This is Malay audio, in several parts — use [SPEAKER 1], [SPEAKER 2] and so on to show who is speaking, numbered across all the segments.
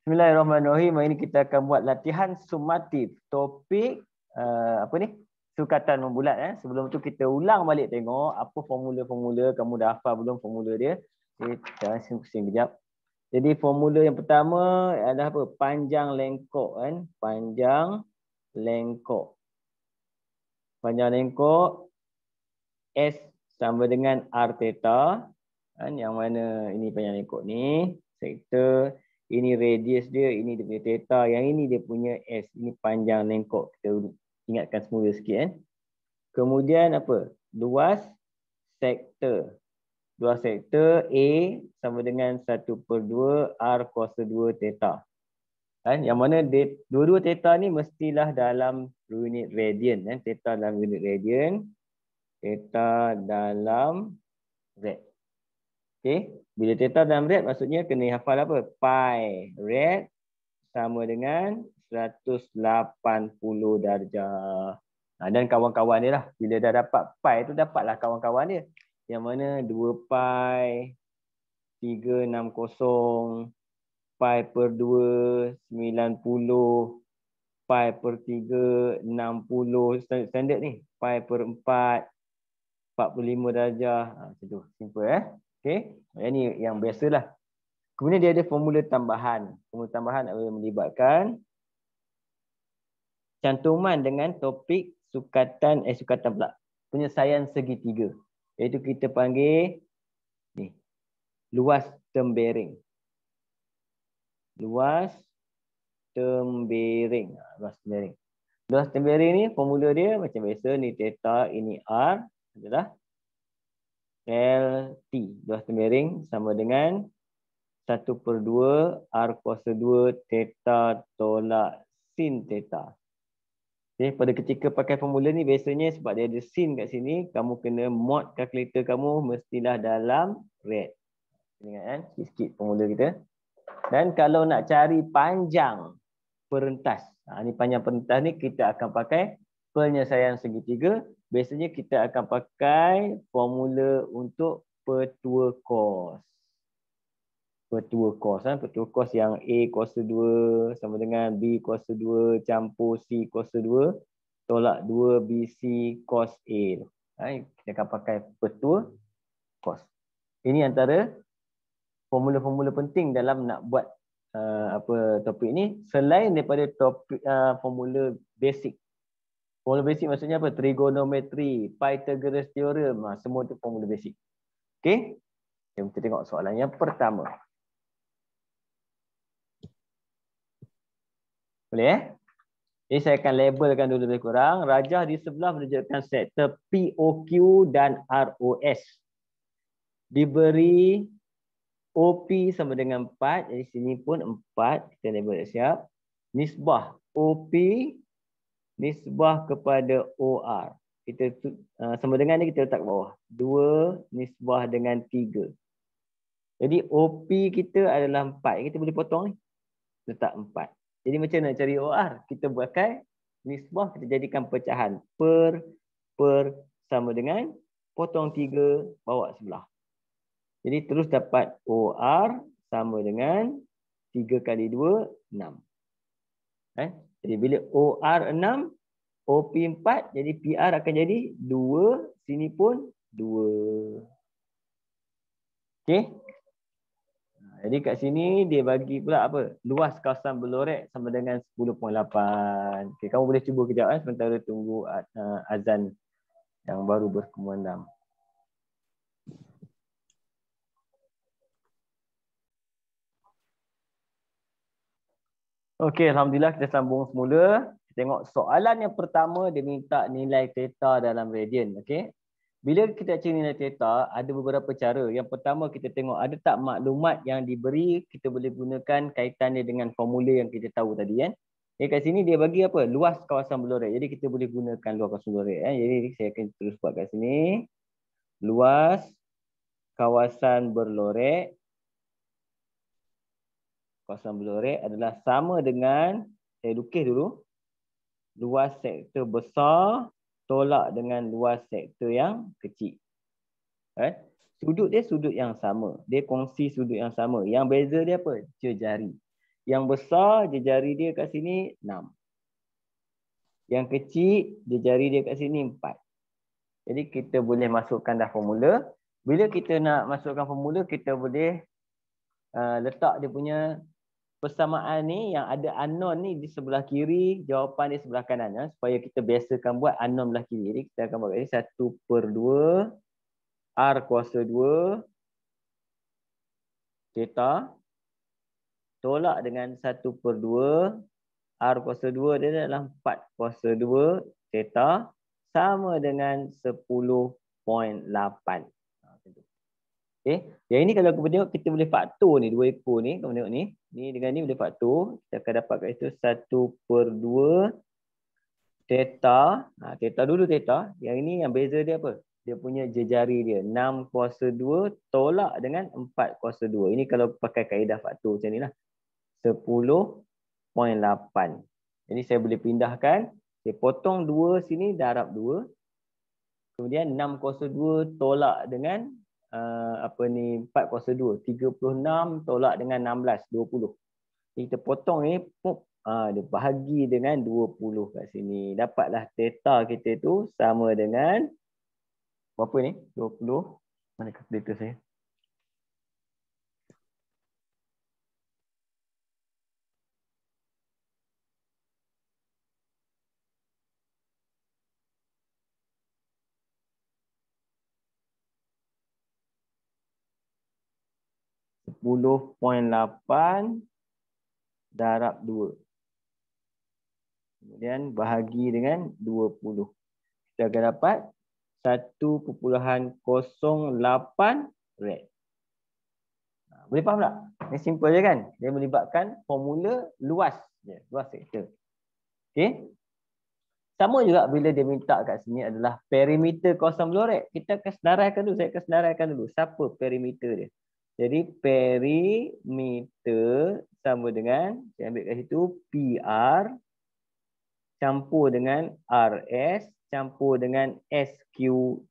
[SPEAKER 1] Bismillahirrahmanirrahim. Hari ini kita akan buat latihan sumatif. Topik apa ni? Sukatan membulat. Sebelum tu kita ulang balik tengok apa formula-formula. Kamu dah hafal belum formula dia? Kita pusing kejap. Jadi formula yang pertama adalah apa? Panjang lengkok kan? Panjang lengkok. Panjang lengkok S sama dengan R theta. Kan? Yang mana ini panjang lengkok ni? Sektor. Ini radius dia, ini dia punya theta, yang ini dia punya S. Ini panjang lengkok. Kita ingatkan semula sikit kan. Kemudian apa? Luas sektor. Luas sektor A sama dengan 1/2 R kuasa 2 theta. Kan? Yang mana dua-dua theta ni mestilah dalam unit radian. Kan? Theta dalam unit radian. Theta dalam rad. Okey, bila theta dalam rad maksudnya kena hafal apa? Pi rad sama dengan 180 darjah. Dan kawan-kawan dia lah. Bila dah dapat pi tu dapatlah kawan-kawan dia. Yang mana 2 pi 360 pi per 2 90 pi per 3 60 standard ni. Pi per 4 45 darjah. Macam tu. Simple Okey, ini yang biasalah. Kemudian dia ada formula tambahan. Formula tambahan adalah melibatkan cantuman dengan topik sukatan pula. Penyelesaian segitiga. Iaitu kita panggil ni, luas tembereng. Luas tembereng. Luas tembereng. Luas tembereng ni formula dia macam biasa, ni theta, ini R adalah LT. Luas tembereng sama dengan 1/2 R kuasa 2 theta tolak sin theta. Okay, pada ketika pakai formula ni biasanya sebab dia ada sin kat sini, kamu kena mod kalkulator kamu mestilah dalam rad. Ingat kan? Sikit-sikit formula kita. Dan kalau nak cari panjang perentas, ni panjang perentas ni kita akan pakai penyelesaian segitiga. Biasanya kita akan pakai formula untuk petua kos. Petua kos. Petua kos yang A kuasa 2 sama dengan B kuasa 2 campur C kuasa 2 tolak 2 BC cos A. Kita akan pakai petua kos. Ini antara formula-formula penting dalam nak buat topik ni. Selain daripada topik formula basic. Formula basic maksudnya apa? Trigonometri, Pythagoras theorem. Semua tu formula basic. Okey? Kita tengok soalan yang pertama. Boleh Jadi saya akan labelkan dulu lebih kurang. Rajah di sebelah menunjukkan sektor POQ dan ROS. Diberi OP sama dengan 4. Jadi sini pun 4. Kita label siap. Nisbah OP nisbah kepada OR. Kita sama dengan ni kita letak bawah. 2 nisbah dengan 3. Jadi OP kita adalah 4. Kita boleh potong ni. Letak 4. Jadi macam nak cari OR? Kita pakai nisbah, kita jadikan pecahan. Per sama dengan potong 3 bawa sebelah. Jadi terus dapat OR sama dengan 3 kali 2, 6. Jadi bila OR 6, OP 4, jadi PR akan jadi 2, sini pun 2. Okey. Jadi kat sini dia bagi pula apa? Luas kawasan berlorek sama dengan 10.8. Okey, kamu boleh cuba kejap sementara tunggu azan yang baru berkumandang. Okey, alhamdulillah kita sambung semula. Kita tengok soalan yang pertama, dia minta nilai theta dalam radian. Okey. Bila kita cari nilai theta, ada beberapa cara. Yang pertama kita tengok ada tak maklumat yang diberi, kita boleh gunakan kaitannya dengan formula yang kita tahu tadi kan. Kat sini dia bagi apa? Luas kawasan berlorek. Jadi kita boleh gunakan luas kawasan berlorek. Jadi saya akan terus buat kat sini. Luas kawasan berlorek. Kawasan berlorek adalah sama dengan, saya lukis dulu. Luas sektor besar tolak dengan luas sektor yang kecil. Sudut dia sudut yang sama. Dia kongsi sudut yang sama. Yang beza dia apa? Jari. Yang besar jejari dia kat sini 6. Yang kecil jejari dia kat sini 4. Jadi kita boleh masukkan dah formula. Bila kita nak masukkan formula, kita boleh letak dia punya persamaan ni yang ada unknown ni di sebelah kiri, jawapan di sebelah kanan, supaya kita biasakan buat unknown belah kiri. Jadi kita akan buat ini 1/2 R kuasa 2 theta tolak dengan 1/2 R kuasa 2 dia adalah 4 kuasa 2 theta sama dengan 10.8. Okay. Yang ini kalau kita tengok, kita boleh faktor ni, 2 ekor ni, kamu tengok ni. Ni dengan ni boleh faktor. Kita akan dapat kat situ 1/2 theta. Theta dulu theta. Yang ini yang beza dia apa? Dia punya jejari dia. 6 kuasa 2 tolak dengan 4 kuasa 2. Ini kalau pakai kaedah faktor macam ni lah. 10.8. Jadi saya boleh pindahkan. Saya potong 2 sini, darab 2. Kemudian 6 kuasa 2 tolak dengan 4 kuasa 2. 36 tolak dengan 16, 20. Jadi kita potong ni, dia bahagi dengan 20 kat sini. Dapatlah theta kita tu sama dengan berapa ni? 20. Mana kalkulator saya? .8 darab 2. Kemudian bahagi dengan 20. Kita akan dapat 1.08 rad. Boleh faham tak? Ini simple je kan? Dia melibatkan formula luas. Luas sektor. Okay. Sama juga bila dia minta kat sini adalah perimeter kawasan Blorek. Kita akan senaraikan dulu. Saya akan senaraikan dulu. Siapa perimeter dia? Jadi perimeter sama dengan, saya ambil kat situ, PR campur dengan RS campur dengan SQ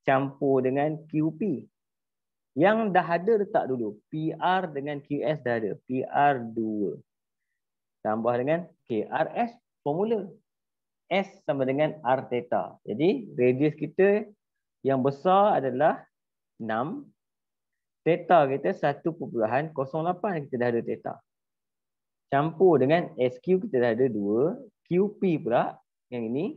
[SPEAKER 1] campur dengan QP. Yang dah ada letak dulu. PR dengan QS dah ada. PR2. Tambah dengan KRS formula. S sama dengan R theta. Jadi radius kita yang besar adalah 6. Theta kita 1.08. Kita dah ada theta. Campur dengan SQ kita dah ada 2. QP pula yang ini.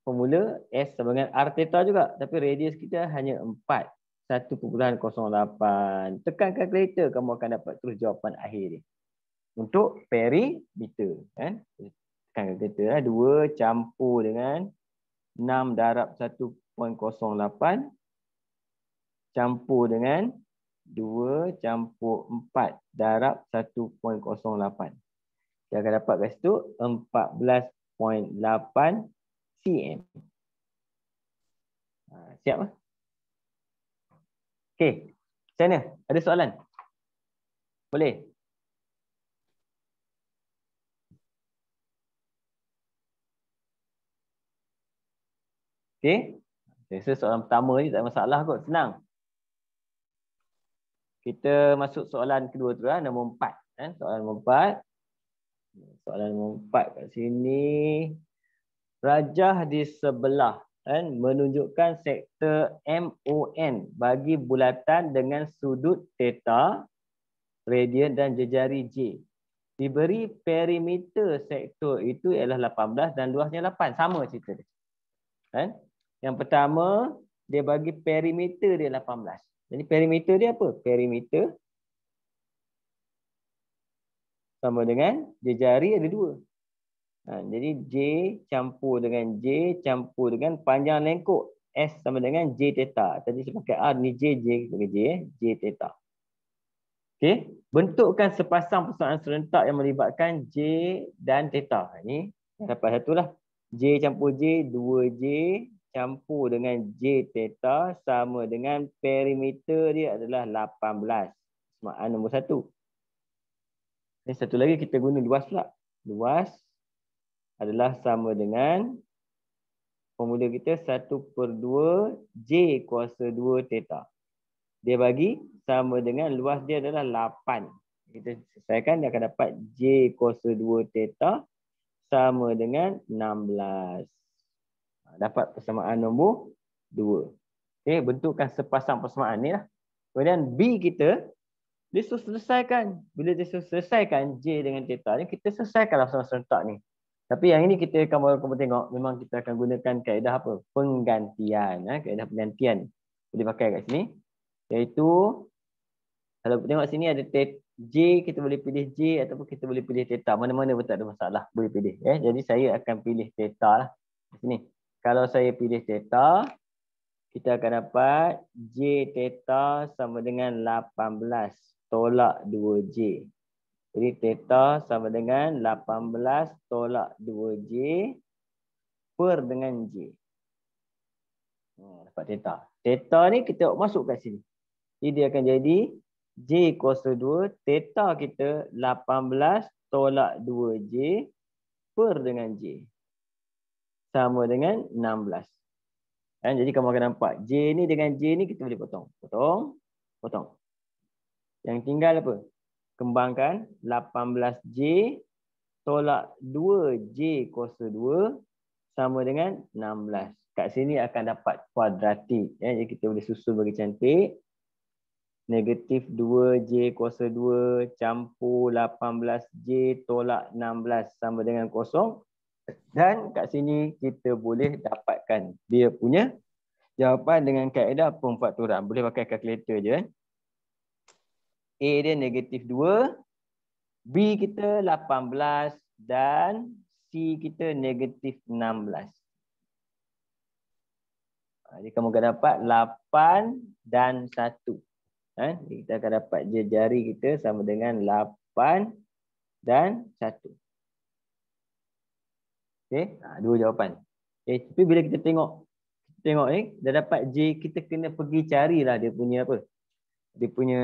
[SPEAKER 1] Formula S sama dengan R theta juga. Tapi radius kita hanya 4. 1.08. Tekan kalkulator, kamu akan dapat terus jawapan akhir dia. Untuk perimeter. Kan? Tekan kalkulator. 2 campur dengan 6 darab 1.08. Campur dengan 2 campur 4 darab 1.08. Kita akan dapat kat situ 14.8 cm. Siap lah. Okey. Macam mana? Ada soalan? Boleh? Okey. Saya rasa soalan pertama ni tak ada masalah kot. Senang. Kita masuk soalan kedua tu lah, nombor 4. Soalan nombor 4. Soalan nombor 4 kat sini. Rajah di sebelah menunjukkan sektor MON bagi bulatan dengan sudut theta, radian dan jejari J. Diberi perimeter sektor itu ialah 18 dan luasnya 8. Sama cerita dia. Yang pertama, dia bagi perimeter dia 18. Jadi perimeter dia apa? Perimeter sama dengan jejari ada 2. Jadi J campur dengan J campur dengan panjang lengkuk S sama dengan J theta. Tadi saya pakai R ni J sebagai J. J theta. Okey. Bentukkan sepasang persamaan serentak yang melibatkan J dan theta. Ini dapat satu lah. J campur J, 2J campur dengan J theta sama dengan perimeter dia adalah 18. Persamaan nombor 1. Dan satu lagi kita guna luas pula. Luas adalah sama dengan formula kita 1/2 J kuasa 2 theta. Dia bagi sama dengan luas dia adalah 8. Kita selesaikan, dia akan dapat J kuasa 2 theta sama dengan 16. Dapat persamaan nombor 2. Okay, bentukkan sepasang persamaan ni lah. Kemudian B kita, dia selesaikan. Bila dia selesaikan J dengan theta ni, kita selesaikanlah serentak ni. Tapi yang ini kita akan tengok, memang kita akan gunakan kaedah apa? Penggantian. Kaedah penggantian. Boleh pakai kat sini. Iaitu, kalau tengok sini ada J, kita boleh pilih J ataupun kita boleh pilih theta. Mana-mana pun tak ada masalah. Boleh pilih. Jadi saya akan pilih theta lah. Di sini. Kalau saya pilih theta, kita akan dapat J theta sama dengan 18 tolak 2J. Jadi theta sama dengan 18 tolak 2J per dengan J. Dapat theta. Theta ni kita masuk kat sini. Jadi dia akan jadi J kuasa 2, theta kita 18 tolak 2J per dengan J. Sama dengan 16. Jadi kamu akan nampak J ni dengan J ni kita boleh potong. Potong. Yang tinggal apa? Kembangkan 18J tolak 2J kuasa 2 sama dengan 16. Kat sini akan dapat kuadratik. Jadi kita boleh susun bagi cantik. Negatif 2J kuasa 2 campur 18J tolak 16 sama dengan 0. Dan kat sini kita boleh dapatkan dia punya jawapan dengan kaedah pemfaktoran. Boleh pakai kalkulator je. A dia negatif 2. B kita 18. Dan C kita negatif 16. Jadi kamu akan dapat 8 dan 1. Kita akan dapat jari kita sama dengan 8 dan 1. Okey, dua jawapan. Okey, tapi bila kita tengok ni, dah dapat J, kita kena pergi carilah dia punya apa? Dia punya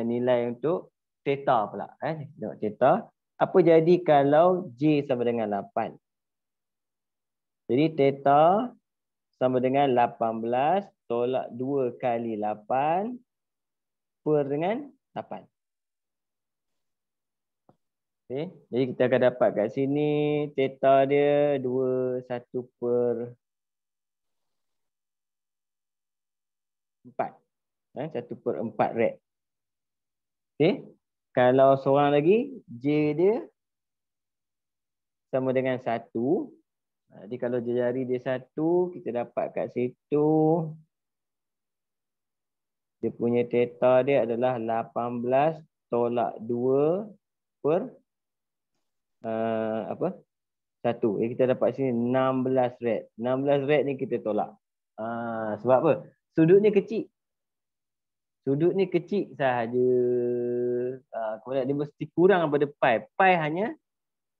[SPEAKER 1] nilai untuk theta pula. Tengok theta. Apa jadi kalau J sama dengan 8? Jadi theta sama dengan 18 tolak 2 kali 8 per dengan 8. Okay. Jadi kita akan dapat kat sini theta dia 21 per 4. 1 per 4 rad. Okay. Kalau seorang lagi, J dia sama dengan 1. Jadi kalau jari dia 1, kita dapat kat situ. Dia punya theta dia adalah 18 tolak 2 per 1. Jadi kita dapat sini 16 rad. 16 rad ni kita tolak. Sebab apa? Sudut ni kecil. Sudut ni kecil sahaja. Kemudian dia mesti kurang daripada pi.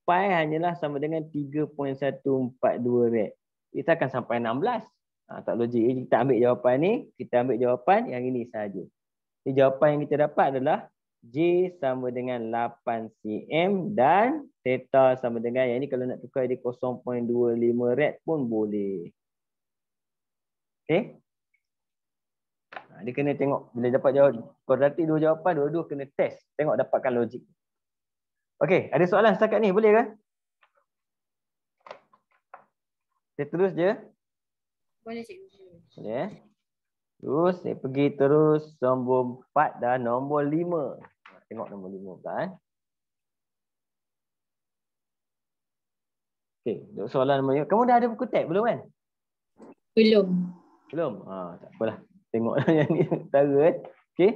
[SPEAKER 1] Pi hanyalah sama dengan 3.142 rad. Kita akan sampai 16. Tak logik. Jadi kita ambil jawapan ni. Kita ambil jawapan yang ini sahaja. Jadi jawapan yang kita dapat adalah J sama dengan 8 cm dan theta sama dengan, yang ini kalau nak tukar dia 0.25 rad pun boleh. Okey. Dia kena tengok bila dapat jawab kuadratik dua jawapan, dua-dua kena test. Tengok dapatkan logik. Okey, ada soalan setakat ni boleh ke? Saya terus je.
[SPEAKER 2] Boleh cikgu.
[SPEAKER 1] Boleh. Terus saya pergi terus nombor 4 dan nombor 5. Tengok nombor 5 pula. Okey, soalan nombor 5. Kamu dah ada buku teks belum kan?
[SPEAKER 2] Belum.
[SPEAKER 1] Tak apalah. Tengoklah yang ni utara. Okey.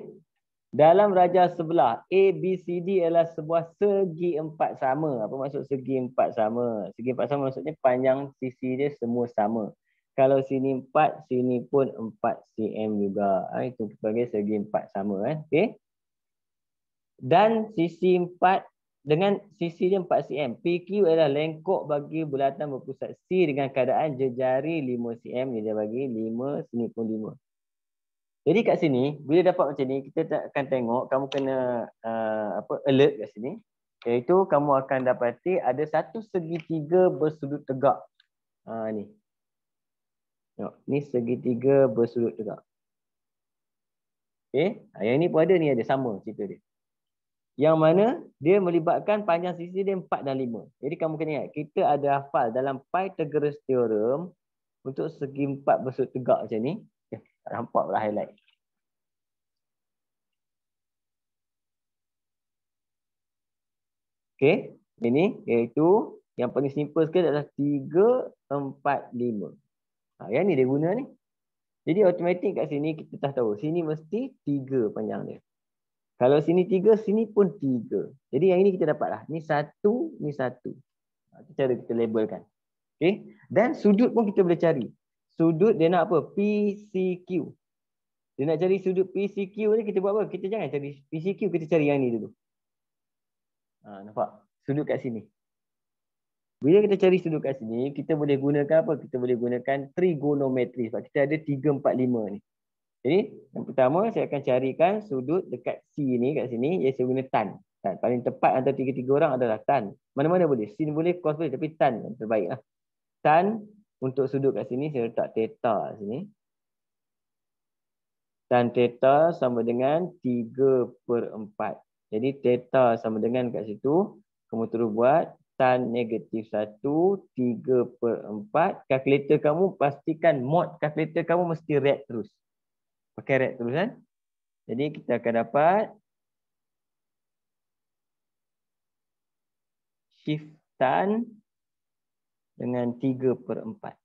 [SPEAKER 1] Dalam rajah sebelah ABCD adalah sebuah segi empat sama. Apa maksud segi empat sama? Segi empat sama maksudnya panjang sisi dia semua sama. Kalau sini 4, sini pun 4 cm juga. Itu dipanggil segi empat sama. Okey. Dan sisi 4 dengan sisi dia 4 cm. PQ adalah lengkok bagi bulatan berpusat C dengan keadaan jejari 5 cm. Dia bagi 5, sini pun 5. Jadi kat sini, bila dapat macam ni, kita akan tengok, kamu kena alert kat sini. Iaitu kamu akan dapati ada satu segitiga bersudut tegak. Ni. Tengok, ni segitiga bersudut tegak. Okey, yang ni pun ada, ni ada sama cerita dia. Yang mana dia melibatkan panjang sisi dia 4 dan 5. Jadi kamu kena ingat, kita ada hafal dalam Pythagoras theorem untuk segi 4 bersudut tegak macam ni. Tak nampak pula highlight. Okey, ini iaitu yang paling simple sekali adalah 3, 4, 5. Yang ni dia guna ni. Jadi automatik kat sini kita dah tahu. Sini mesti 3 panjang dia. Kalau sini 3, sini pun 3. Jadi yang ini kita dapat lah. Ni 1, ni 1. Itu cara kita labelkan. Okay. Dan sudut pun kita boleh cari. Sudut dia nak apa? PCQ. Dia nak cari sudut PCQ ni kita buat apa? Kita jangan cari PCQ, kita cari yang ni dulu. Nampak? Sudut kat sini. Bila kita cari sudut kat sini, kita boleh gunakan apa? Kita boleh gunakan trigonometri. Sebab kita ada 3, 4, 5 ni. Jadi, yang pertama saya akan carikan sudut dekat C ni, kat sini. Saya guna tan. Tan. Paling tepat antara 3 orang adalah tan. Mana-mana boleh. Sin boleh, cos boleh. Tapi tan yang terbaik lah. Tan untuk sudut kat sini, saya letak theta sini. Tan theta sama dengan 3/4. Jadi, theta sama dengan kat situ. Kamu terus buat tan -1, 3/4. Kalkulator kamu pastikan mod kalkulator kamu mesti red terus. Pakai red terus kan. Jadi kita akan dapat shift tan dengan 3/4.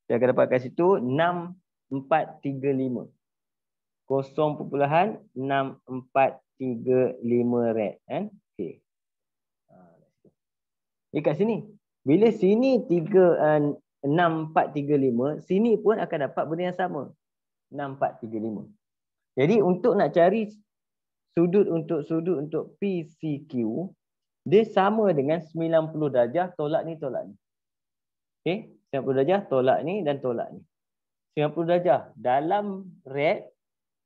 [SPEAKER 1] Kita akan dapat kat situ 6435. 0.6435 rad kan. Okey. Dekat sini. Bila sini 6435, sini pun akan dapat benda yang sama. 6435. Jadi untuk nak cari sudut untuk PCQ, dia sama dengan 90 darjah tolak ni tolak ni. Okey, 90 darjah tolak ni dan tolak ni. 90 darjah dalam rad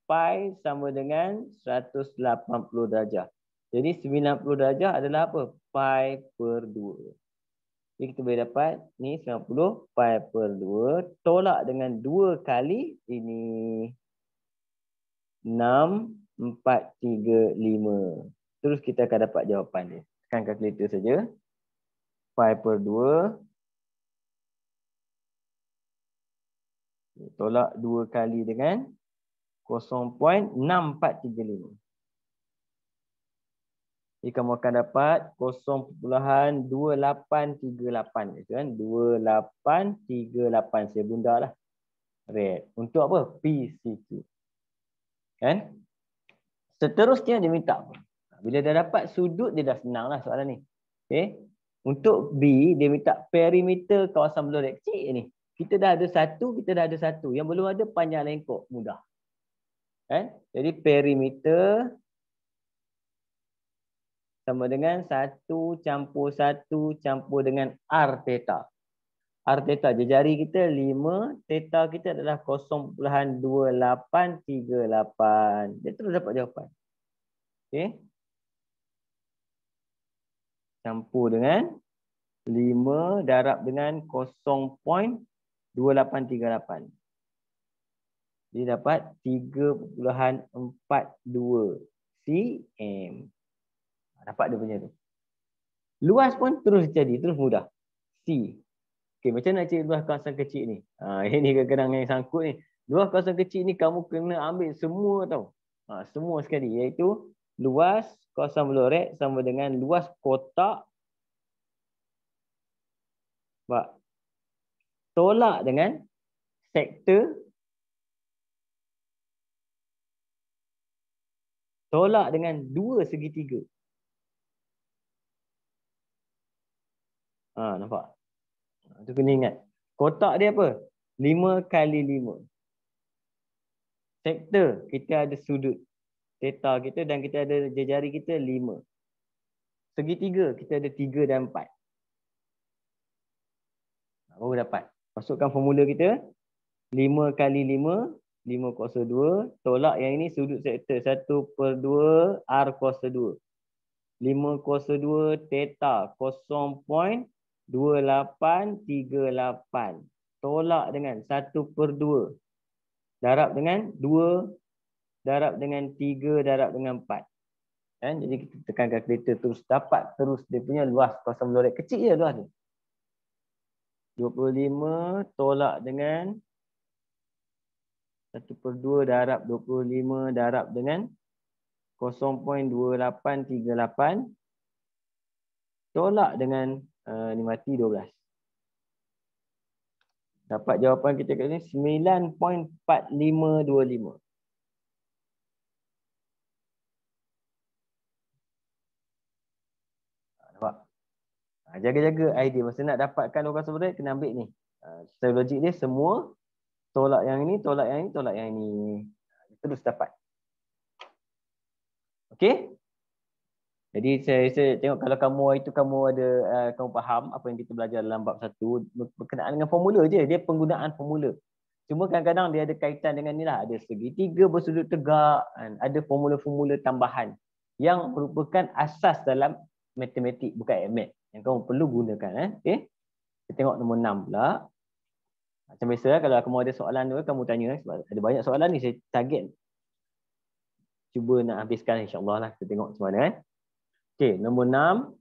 [SPEAKER 1] pi sama dengan 180 darjah. Jadi 90 darjah adalah apa? Pi/2. Jadi kita boleh dapat ni 90 pi/2 tolak dengan 2 kali ini 6435. Terus kita akan dapat jawapan dia. Tekan kalkulator saja. Pi/2 tolak 2 kali dengan 0.6435. Jadi kamu akan dapat 0.2838. Itu kan 2838. Saya bunda lah. Red. Untuk apa? PCQ. Kan? Seterusnya dia minta apa? Bila dah dapat sudut, dia dah senang lah soalan ni. Okay? Untuk B, dia minta perimeter kawasan belah rad kecil ni. Kita dah ada satu, kita dah ada satu. Yang belum ada panjang lengkok. Mudah. Kan? Jadi perimeter sama dengan 1 campur 1 campur dengan R theta. R theta jari kita 5, theta kita adalah 0.2838. Dia terus dapat jawapan. Okey. Campur dengan 5 darab dengan 0.2838. Jadi dapat 3.42 cm. Dapat dia punya tu. Luas pun terus jadi, terus mudah. C. Okey, macam nak cari luas kawasan kecil ni? Ini kadang-kadang yang sangkut ni. Luas kawasan kecil ni kamu kena ambil semua tau. Semua sekali. Iaitu luas kawasan belah rad sama dengan luas kotak. Tolak dengan sektor. Tolak dengan 2 segitiga. Nampak? Itu kena ingat. Kotak dia apa? 5 kali 5. Sektor, kita ada sudut theta kita dan kita ada jari kita 5. Segitiga, kita ada 3 dan 4. Baru dapat. Masukkan formula kita. 5 kali 5, 5 kuasa 2. Tolak yang ini sudut sektor 1/2 R kuasa 2. 5 kuasa 2 theta 0.2838. Tolak dengan 1/2 darab dengan 2, darab dengan 3, darab dengan 4. Kan? Jadi kita tekan kalkulator terus dapat terus dia punya luas kawasan blue red. Kecil je luas ni. 25 tolak dengan 1/2 darab 25 darab dengan 0.2838 tolak dengan ni mati 12. Dapat jawapan kita kat sini 9.4525. Nampak? Jaga-jaga idea. Masa nak dapatkan lokasi blue red, kena ambil ni. Secara logik dia semua tolak yang ini, tolak yang ini, tolak yang ini. Terus dapat. Okey? Jadi saya tengok kalau kamu itu kamu ada kamu faham apa yang kita belajar dalam bab 1 berkenaan dengan formula je. Dia penggunaan formula. Cuma kadang-kadang dia ada kaitan dengan ni lah. Ada segitiga bersudut tegak. Ada formula-formula tambahan yang merupakan asas dalam matematik, bukan math. Yang kamu perlu gunakan. Okay? Kita tengok nombor 6 pula. Macam biasa kalau kamu ada soalan tu, kamu tanya. Sebab ada banyak soalan ni, saya target. Cuba nak habiskan insyaAllah lah. Kita tengok macam mana. Okey, nombor 6.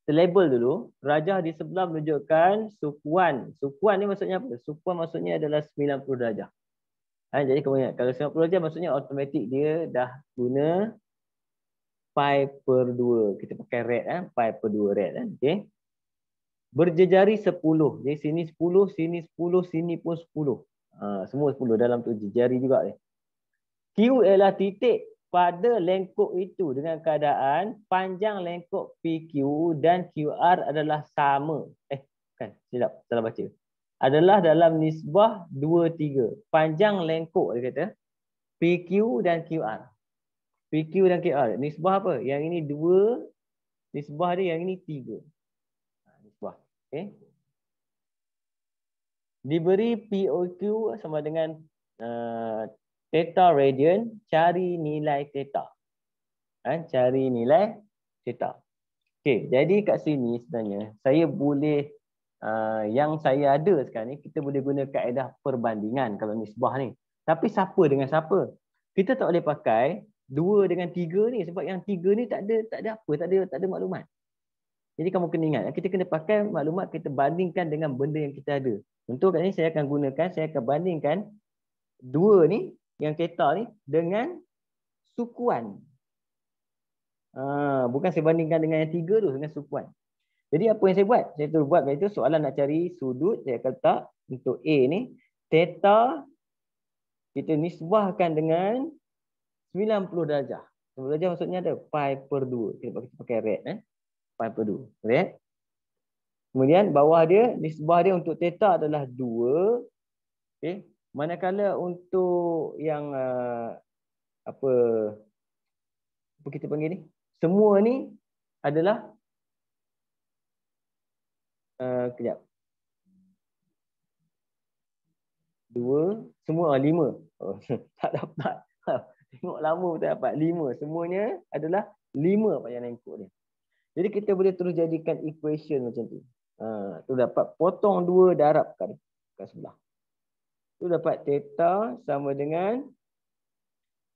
[SPEAKER 1] Kita label dulu. Rajah di sebelah menunjukkan sukuan. Sukuan ni maksudnya apa? Sukuan maksudnya adalah 90 darjah. Jadi kamu ingat, kalau 90 darjah maksudnya automatik dia dah guna pi/2. Kita pakai rad, pi/2 rad. Okey. Berjejari 10. Jadi sini 10, sini 10, sini pun 10. Semua 10 dalam tu jejari juga ni. Q ialah titik pada lengkuk itu dengan keadaan panjang lengkuk PQ dan QR adalah sama. Bukan, silap, salah baca. Adalah dalam nisbah 2:3. Panjang lengkuk dia kata PQ dan QR. PQ dan QR. Nisbah apa? Yang ini 2, nisbah dia yang ini 3. Nisbah. Okey. Diberi POQ sama dengan theta radian, cari nilai theta. Cari nilai theta. Okey, jadi kat sini sebenarnya saya boleh yang saya ada sekarang ni kita boleh guna kaedah perbandingan kalau nisbah ni. Tapi siapa dengan siapa? Kita tak boleh pakai 2 dengan 3 ni sebab yang 3 ni tak ada apa, tak ada maklumat. Jadi kamu kena ingat, kita kena pakai maklumat kita bandingkan dengan benda yang kita ada. Untuk kat ni saya akan bandingkan 2 ni yang theta ni dengan sukuan. Bukan saya bandingkan dengan yang 3 tu, dengan sukuan. Jadi apa yang saya buat? Saya tu buat kat itu soalan nak cari sudut, saya akan letak untuk A ni, theta kita nisbahkan dengan 90 darjah. 90 darjah maksudnya ada pi/2. Kita pakai rad, pi/2. Rad. Kemudian bawah dia, nisbah dia untuk theta adalah 2. Okey. Manakala untuk yang apa kita panggil ni, semua ni adalah kejap. 2, semua 5. Tak dapat. Tengok lama tak dapat 5. Semuanya adalah 5 panjang lengkuk dia. Jadi kita boleh terus jadikan equation macam tu. Tu dapat potong 2 darab kat sebelah. Tu dapat theta sama dengan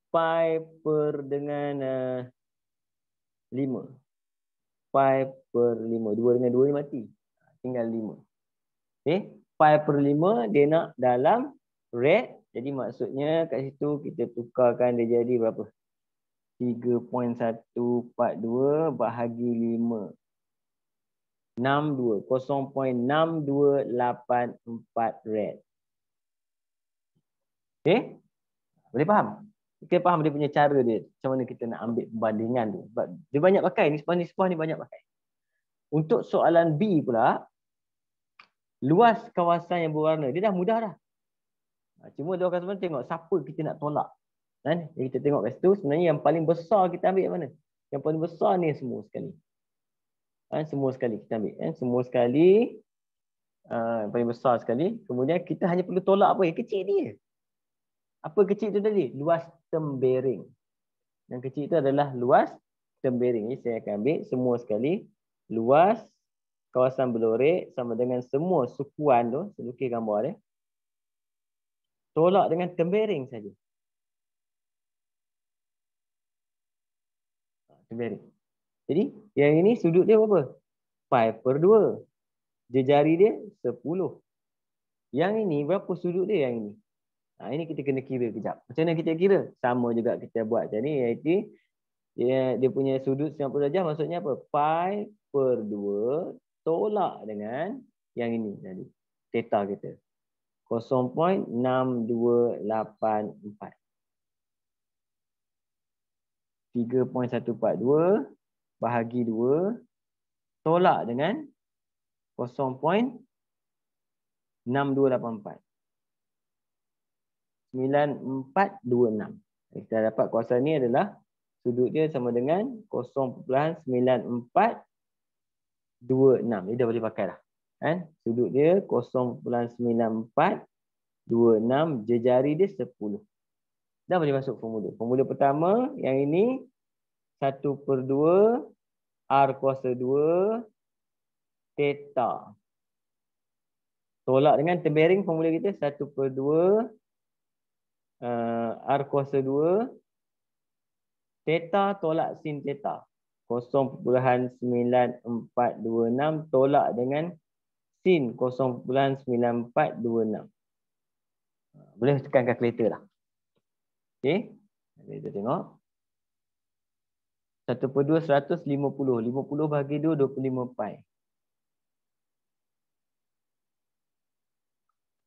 [SPEAKER 1] pi/5. Pi/5. 2 dengan 2 ni mati. Tinggal 5. Okey. Pi/5 dia nak dalam rad. Jadi maksudnya kat situ kita tukarkan dia jadi berapa? 3.142 bahagi 5. 62. 0.6284 rad. Okey? Boleh faham? Kita faham dia punya cara dia. Macam mana kita nak ambil perbandingan tu. Sebab dia banyak pakai. Nisbah-nisbah ni banyak pakai. Untuk soalan B pula. Luas kawasan yang berwarna. Dia dah mudah dah. Cuma dia akan sebenarnya tengok siapa kita nak tolak. Jadi kita tengok kat situ. Sebenarnya yang paling besar kita ambil yang mana? Yang paling besar ni semua sekali. Semua sekali kita ambil. Semua sekali. Yang paling besar sekali. Kemudian kita hanya perlu tolak apa? Yang kecil dia. Apa kecil itu tadi? Luas tembering. Yang kecil itu adalah luas tembering. Jadi saya akan ambil semua sekali. Luas kawasan blue red sama dengan semua sukuan tu. Saya lukis gambar dia. Tolak dengan tempering saja. Tempering. Jadi yang ini sudut dia berapa? Pi per 2. Jari dia 10. Yang ini berapa sudut dia yang ini? Ini kita kena kira kejap. Macam mana kita kira? Sama juga kita buat macam ni, iaitu dia punya sudut 90 darjah maksudnya apa? Pi per 2 tolak dengan yang ini tadi. Theta kita. 0.6284. 3.142 bahagi 2 tolak dengan 0.6284. 9426. Kita dapat kawasan ni adalah sudut dia sama dengan 0.9426. Ini dah boleh pakai dah. Kan? Sudut dia 0.9426, jejari dia 10. Dah boleh masuk formula. Formula pertama yang ini 1/2 R kuasa 2 theta. Tolak dengan tempering formula kita 1/2 R kuasa 2 theta tolak sin theta. 0.9426 tolak dengan sin 0.9426. Boleh tekan kalkulator lah. Okey. Kita tengok. 1/2 150. 50 bahagi 2 25 pi.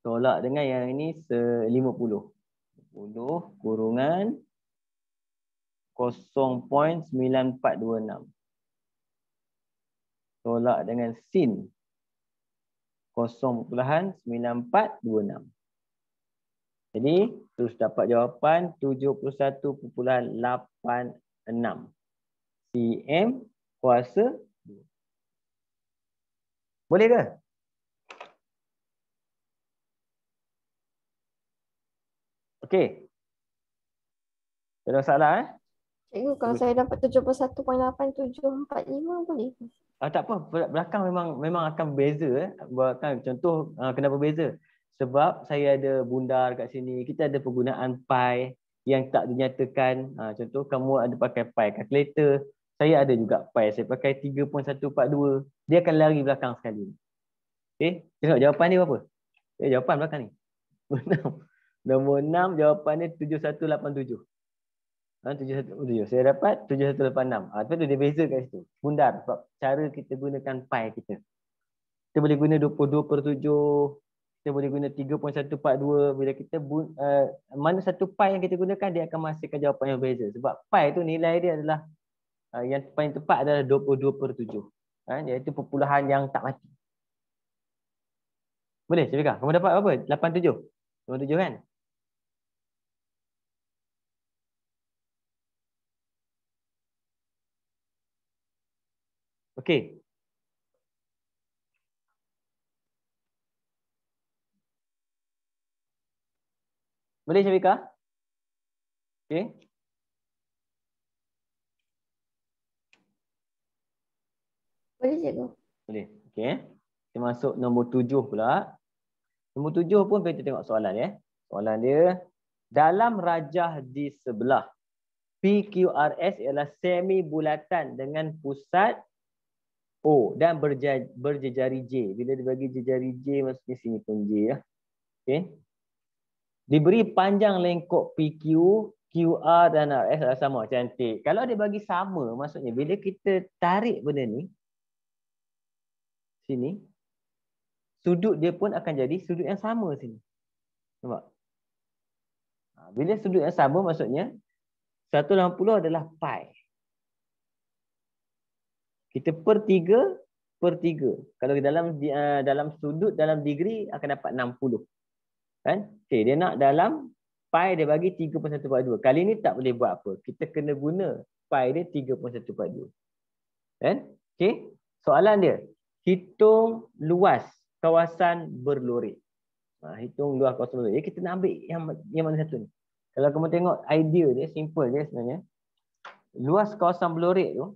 [SPEAKER 1] Tolak dengan yang ini 50. 50 kurungan 0.9426. Tolak dengan sin 0.9426. Jadi terus dapat jawapan 71.86 cm kuasa 2. Boleh ke? Okey. Ada masalah
[SPEAKER 3] Cikgu, kalau saya dapat 71.8745 boleh?
[SPEAKER 1] Tak apa, belakang memang akan berbeza. Buatkan contoh kenapa beza? Sebab saya ada bundar kat sini, kita ada penggunaan pi yang tak dinyatakan. Contoh kamu ada pakai pi calculator, saya ada juga pi, saya pakai 3.142. Dia akan lari belakang sekali. Okey, tengok jawapan dia berapa? Jawapan belakang ni. Nombor 6 jawapan dia 7187. 717. Saya dapat 7186. Lepas tu dia beza kat situ. Bundar sebab cara kita gunakan pi kita. Kita boleh guna 22/7. Kita boleh guna 3.142. Bila kita mana satu pi yang kita gunakan, dia akan menghasilkan jawapan yang berbeza. Sebab pi tu nilai dia adalah yang paling tepat adalah 22/7. Iaitu perpuluhan yang tak mati. Boleh, Syafika? Kamu dapat apa? 87? 87 kan? Okey. Boleh, Syafika? Okey.
[SPEAKER 3] Boleh, cikgu?
[SPEAKER 1] Boleh. Okey. Kita masuk nombor 7 pula. Nombor 7 pun kita tengok soalan ya. Soalan dia, dalam rajah di sebelah PQRS ialah semi bulatan dengan pusat O dan berjejari J. Bila dibagi jejari J, maksudnya sini pun J ya. Okey. Diberi panjang lengkok PQ, QR dan RS adalah sama. Cantik. Kalau dia bagi sama, maksudnya bila kita tarik benda ni, sini, sudut dia pun akan jadi sudut yang sama sini. Nampak? Bila sudut yang sama, maksudnya 180 adalah pi. Kita per 3/3. Kalau dalam sudut dalam degree akan dapat 60. Kan? Okey, dia nak dalam pi dia bagi 3.142. Kali ni tak boleh buat apa. Kita kena guna pi dia 3.142. Kan? Okey. Soalan dia, hitung luas kawasan berlorik. Hitung luas kawasan berlorik. Kita nak ambil yang mana satu ni? Kalau kamu tengok idea dia, simple dia sebenarnya. Luas kawasan berlorik tu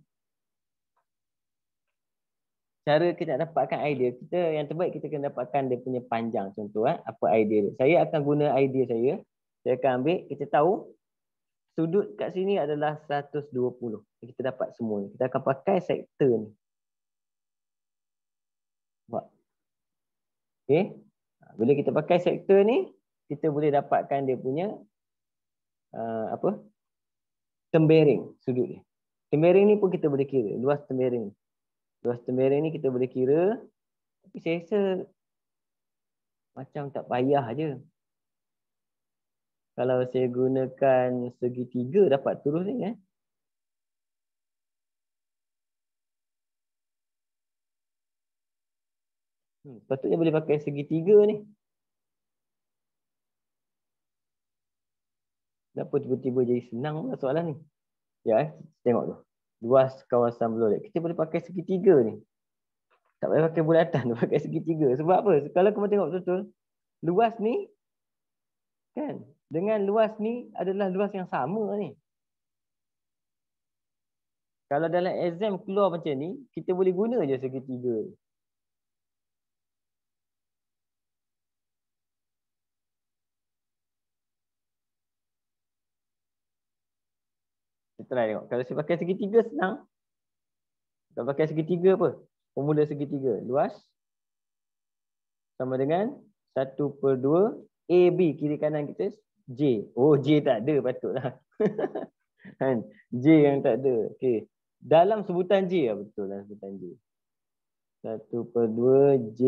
[SPEAKER 1] cara kita nak dapatkan idea, kita yang terbaik kita kena dapatkan dia punya panjang. Contoh apa idea dia. Saya akan guna idea saya. Saya akan ambil, kita tahu sudut kat sini adalah 120. Kita dapat semua ni. Kita akan pakai sektor ni. Nampak? Okey. Bila kita pakai sektor ni, kita boleh dapatkan dia punya tembering sudut dia. Tembering ni pun kita boleh kira. Luas tembering. Luas tembering ni kita boleh kira. Tapi saya rasa macam tak payah je. Kalau saya gunakan segitiga dapat terus ni Patutnya boleh pakai segitiga ni. Kenapa tiba-tiba jadi senang pula soalan ni? Ya, tengok tu. Luas kawasan Blue. Kita boleh pakai segitiga ni. Tak payah pakai bulatan, pakai segitiga. Sebab apa? Kalau kamu tengok betul-betul, luas ni kan, dengan luas ni adalah luas yang sama ni. Kalau dalam exam keluar macam ni, kita boleh guna je segitiga. Kita try tengok. Kalau saya pakai segitiga senang. Kalau pakai segitiga apa? Formula segitiga. Luas sama dengan 1/2 AB kiri kanan kita J. Oh, J tak ada patutlah. Kan? J yang tak ada. Okey. Dalam sebutan J betul dalam sebutan J. 1/2 J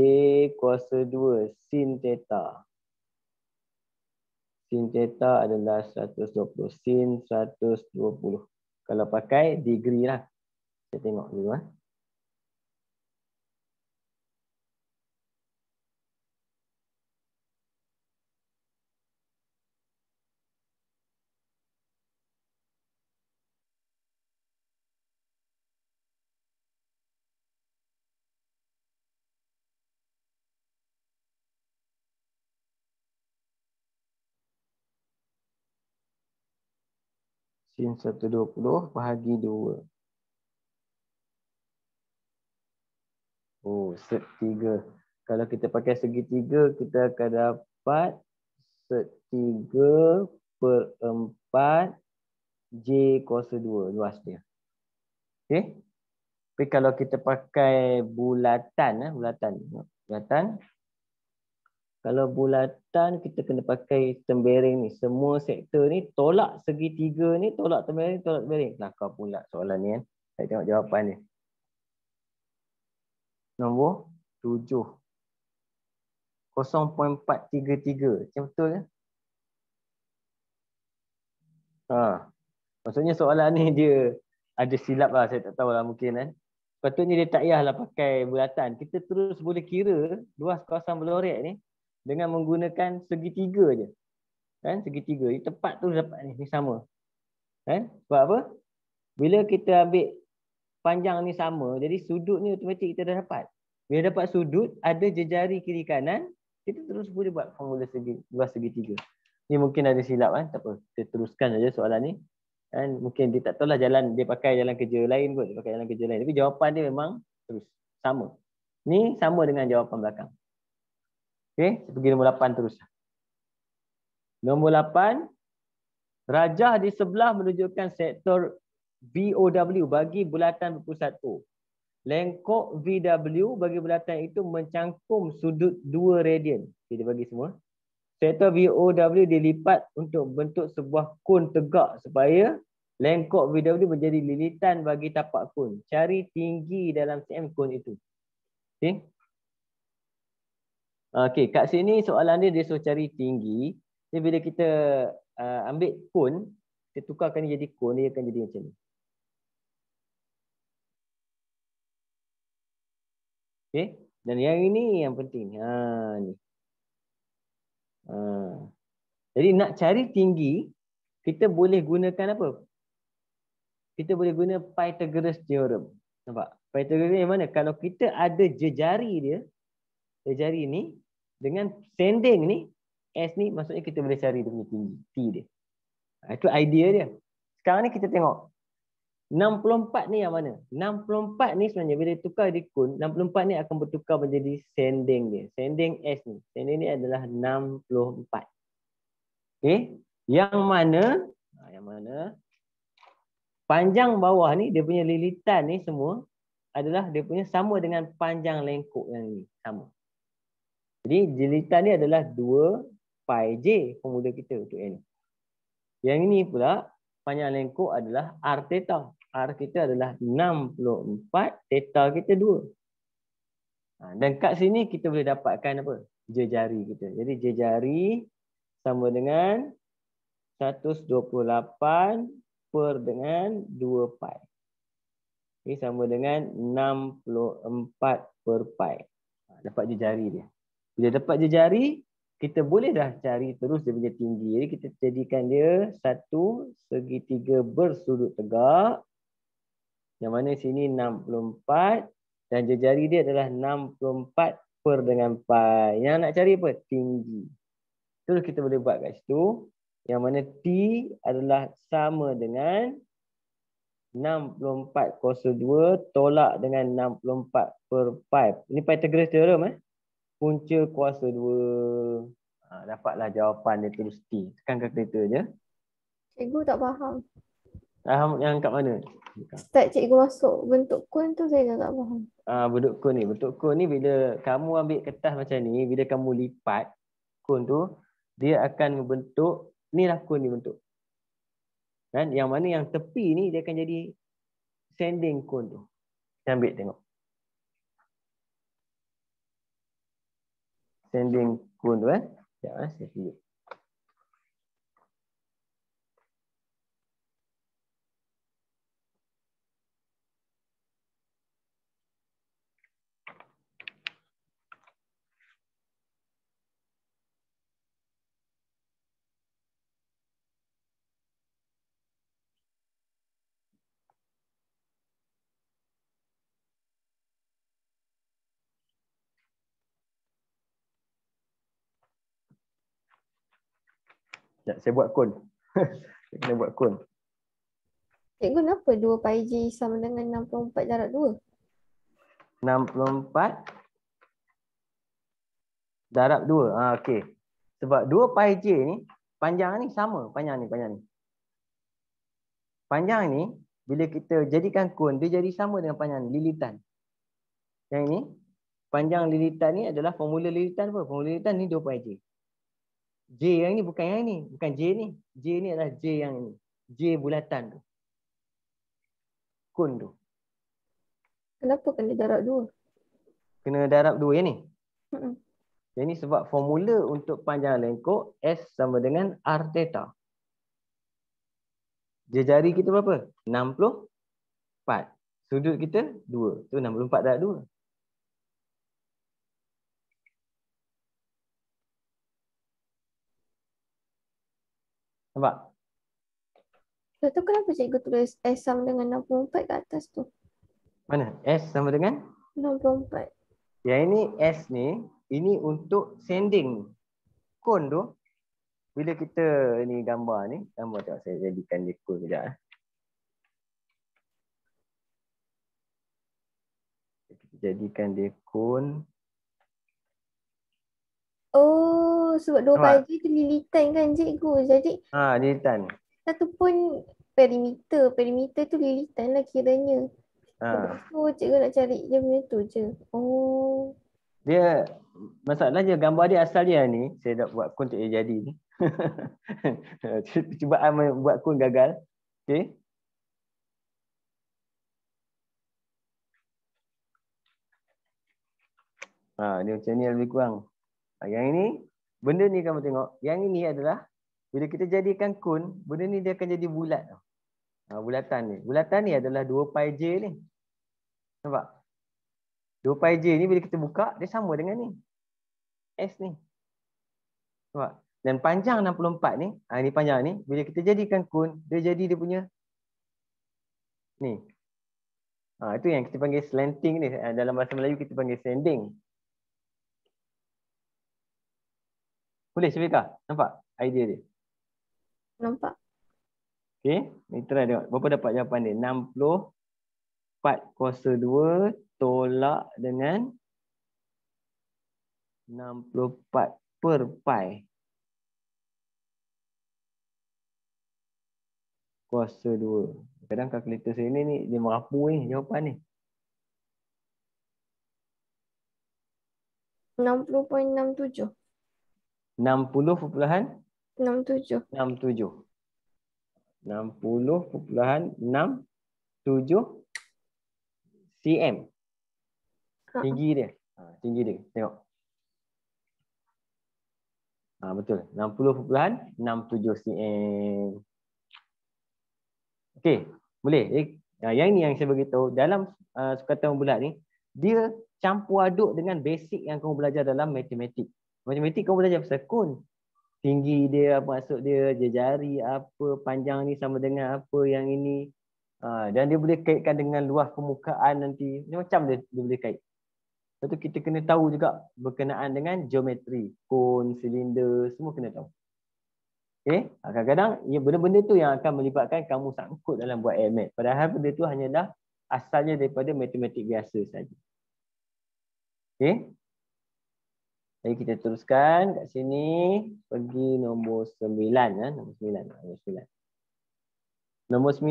[SPEAKER 1] kuasa 2 sin theta. Sin theta adalah 120. Sin 120. Kalau pakai degree lah. Kita tengok dulu Sin 120 bahagi 2. Oh, set 3. Kalau kita pakai segitiga, kita akan dapat set 3/4 J kuasa 2 luas dia. Okey. Tapi kalau kita pakai bulatan, kalau bulatan kita kena pakai tembering ni. Semua sektor ni tolak segitiga ni, tolak tembering, tolak tembering. Nah, kau pula soalan ni kan. Saya tengok jawapan ni. Nombor 7. 0.433. Macam betul kan? Maksudnya soalan ni dia ada silap lah. Saya tak tahu lah mungkin kan. Patutnya dia tak payahlah pakai bulatan. Kita terus boleh kira luas kawasan berlorek ni dengan menggunakan segitiga je. Kan? Segitiga. Ini tepat tu dapat ni. Ni sama. Kan? Sebab apa? Bila kita ambil panjang ni sama, jadi sudut ni automatik kita dah dapat. Bila dapat sudut, ada jejari kiri kanan, kita terus boleh buat formula luas segitiga. Ni mungkin ada silap kan? Tak apa. Kita teruskan saja soalan ni. Kan? Mungkin dia tak tahulah jalan, dia pakai jalan kerja lain kot. Dia pakai jalan kerja lain. Tapi jawapan dia memang terus. Sama. Ni sama dengan jawapan belakang. Okey, kita pergi nombor 8 terus. Nombor 8. Rajah di sebelah menunjukkan sektor VOW bagi bulatan berpusat O. Lengkok VW bagi bulatan itu mencangkum sudut 2 radian. Okay, dia bagi semua. Sektor VOW dilipat untuk bentuk sebuah kon tegak supaya lengkok VW menjadi lilitan bagi tapak kon. Cari tinggi dalam cm kon itu. Okey. Okey, kat sini soalan dia suruh cari tinggi. Jadi bila kita ambil kon, kita tukarkan jadi kon, dia akan jadi macam ni. Okey. Dan yang ini yang penting. Ni. Jadi nak cari tinggi, kita boleh gunakan apa? Kita boleh guna Pythagoras theorem. Nampak? Pythagoras yang mana? Kalau kita ada jejari dia, jejari ni, dengan sending ni, S ni, maksudnya kita boleh cari dia punya tinggi, T dia. Itu idea dia. Sekarang ni kita tengok. 64 ni yang mana? 64 ni sebenarnya bila tukar di kun, 64 ni akan bertukar menjadi sending dia. Sending S ni. Sending ni adalah 64. Okey. Yang mana panjang bawah ni, dia punya lilitan ni semua adalah dia punya sama dengan panjang lengkuk yang ni. Sama. Jadi lilitan ni adalah 2 pi J formula kita untuk N. Yang ini pula panjang lengkuk adalah R theta. R kita adalah 64, theta kita 2. Dan kat sini kita boleh dapatkan apa? Jejari kita. Jadi jejari sama dengan 128 per dengan 2 pi. Ini sama dengan 64 per pi. Dapat jejari dia. Bila dapat jejari, kita boleh dah cari terus dia punya tinggi. Jadi kita jadikan dia satu segitiga bersudut tegak. Yang mana sini 64 dan jejari dia adalah 64 per dengan pi. Yang nak cari apa? Tinggi. Terus kita boleh buat kat situ. Yang mana T adalah sama dengan 64 kuasa 2 tolak dengan 64 per pi. Ini Pythagoras theorem. Punca kuasa 2. Dapatlah jawapan dia terus T. Tekan kalkulator je.
[SPEAKER 3] Cikgu tak faham.
[SPEAKER 1] Faham yang kat mana?
[SPEAKER 3] Start cikgu masuk bentuk kun tu saya dah tak faham.
[SPEAKER 1] Bentuk kun ni. Bentuk kun ni bila kamu ambil kertas macam ni, bila kamu lipat kun tu, dia akan membentuk, ni lah kun ni bentuk. Kan? Yang mana yang tepi ni dia akan jadi sending kun tu. Kita ambil tengok. Sending kun tu sekejap saya tunjuk. Sekejap, saya buat kun. Saya kena buat kun.
[SPEAKER 3] Cikgu kenapa 2 pi J sama dengan 64 darab 2?
[SPEAKER 1] 64 darab 2. Okey. Sebab 2 pi J ni, panjang ni sama. Panjang ni. Panjang ni, bila kita jadikan kun, dia jadi sama dengan panjang lilitan. Yang ini, panjang lilitan ni adalah formula lilitan apa? Formula lilitan ni 2 pi J. J yang ni bukan yang ni. Bukan J ni. J ni adalah J yang ini. J bulatan tu. Kun tu.
[SPEAKER 3] Kenapa kena darab 2?
[SPEAKER 1] Kena darab 2 yang ni.
[SPEAKER 3] Hmm.
[SPEAKER 1] Yang ni sebab formula untuk panjang lengkuk S sama dengan R theta. Jejari kita berapa? 64. Sudut kita 2. Tu 64 darab 2. Nampak?
[SPEAKER 3] Lepas tu kenapa cikgu tulis S sama dengan 64 kat atas tu?
[SPEAKER 1] Mana? S sama dengan?
[SPEAKER 3] 64.
[SPEAKER 1] Yang ini S ni, ini untuk sending. Kun tu, bila kita ni gambar ni, gambar tak saya jadikan dia kun sekejap. Kita jadikan dia kun.
[SPEAKER 3] Oh, sebab 2 pi J tu lilitan kan cikgu. Jadi
[SPEAKER 1] Lilitan.
[SPEAKER 3] satu pun perimeter. Perimeter tu lilitan lah kiranya. So cikgu nak cari dia punya tu je. Oh.
[SPEAKER 1] Dia masalahnya gambar dia asal dia ni, saya dah buat kun tak jadi ni. Cubaan buat kun gagal. Okey. Dia macam ni lebih kurang. Yang ini, benda ni kamu tengok. Yang ini adalah bila kita jadikan kun, benda ni dia akan jadi bulat. Bulatan ni. Bulatan ni adalah 2 pi J ni. Nampak? 2 pi J ni bila kita buka, dia sama dengan ni. S ni. Nampak? Dan panjang 64 ni, ni panjang ni, bila kita jadikan kun, dia jadi dia punya ni. Itu yang kita panggil slanting ni. Dalam bahasa Melayu kita panggil sending. Boleh Syafika? Nampak idea dia?
[SPEAKER 3] Nampak.
[SPEAKER 1] Okey, ni try tengok. Berapa dapat jawapan dia? 64 kuasa 2 tolak dengan 64 per pi kuasa 2. Kadang kalkulator saya ni dia merapu ni jawapan ni.
[SPEAKER 3] 60.67.
[SPEAKER 1] 60,67.
[SPEAKER 3] 67.
[SPEAKER 1] 60,67 cm. Tinggi dia. Tinggi dia. Tengok. Betul. 60,67 cm. Okey. Boleh. Yang ini yang saya beritahu. Dalam sukatan bulat ni, dia campur aduk dengan basic yang kamu belajar dalam matematik. Matematik kamu belajar pasal kun. Tinggi dia, apa maksud dia, jari apa, panjang ni sama dengan apa yang ini. Dan dia boleh kaitkan dengan luas permukaan nanti. Macam dia boleh kait. Lepas tu kita kena tahu juga berkenaan dengan geometri. Kon, silinder, semua kena tahu. Okay? Kadang-kadang benda-benda tu yang akan melibatkan kamu sangkut dalam buat AMAT. Padahal benda tu hanyalah asalnya daripada matematik biasa saja. Okay? Jadi kita teruskan kat sini. Pergi nombor 9. Nombor 9.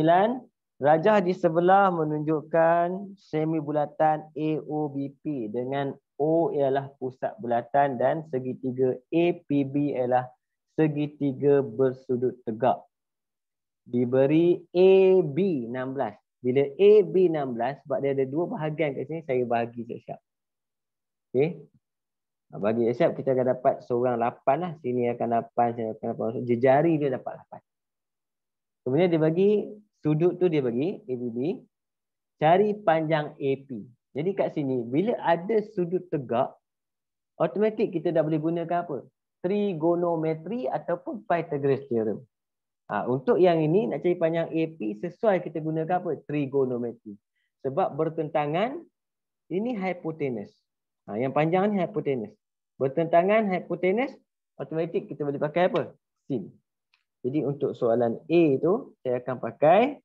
[SPEAKER 1] Rajah di sebelah menunjukkan semi bulatan AOBP dengan O ialah pusat bulatan dan segitiga APB ialah segitiga bersudut tegak. Diberi AB 16. Bila AB 16, sebab dia ada dua bahagian kat sini, saya bahagi siap-siap. Okey. Bagi siap kita akan dapat seorang 8 lah. Sini akan 8, sini akan 8. Jejari dia dapat 8. Kemudian dia bagi sudut tu, dia bagi ABB. Cari panjang AP. Jadi kat sini bila ada sudut tegak, automatik kita dah boleh gunakan apa? Trigonometri ataupun Pythagoras theorem. Untuk yang ini nak cari panjang AP, sesuai kita gunakan apa? Trigonometri. Sebab bertentangan, ini hypotenuse. Yang panjang ni hypotenuse. Bertentangan hypotenuse, automatik kita boleh pakai apa? Sin. Jadi untuk soalan A tu, saya akan pakai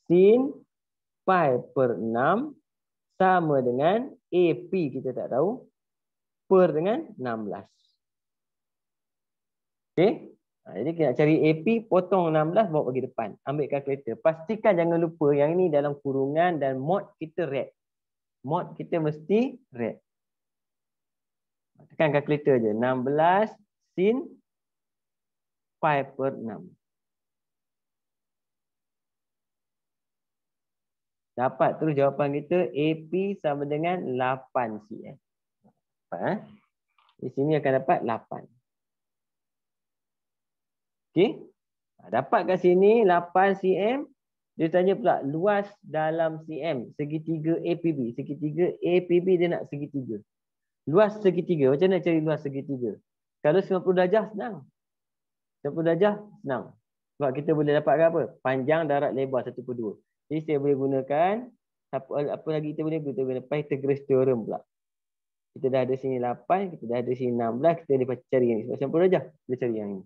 [SPEAKER 1] sin pi per 6 sama dengan AP kita tak tahu, per dengan 16. Okey. Jadi kita nak cari AP, potong 16, bawa pergi depan. Ambil kalkulator. Pastikan jangan lupa yang ini dalam kurungan dan mod kita red. Mod kita mesti red. Tekan kalkulator je. 16 sin pi per 6. Dapat terus jawapan kita AP sama dengan 8 cm. Di sini akan dapat 8. Okey. Dapat kat sini 8 cm. Dia tanya pula luas dalam cm. Segitiga APB. Segitiga APB dia nak segitiga. Luas segitiga. Macam mana cari luas segitiga? Kalau 90 darjah senang. 90 darjah senang. Sebab kita boleh dapatkan apa? Panjang darab lebar 1/2. Jadi saya boleh gunakan apa lagi kita boleh guna Pythagoras theorem pula. Kita dah ada sini 8, kita dah ada sini 16, kita boleh cari yang ini. Sebab 90 darjah, kita cari yang ini.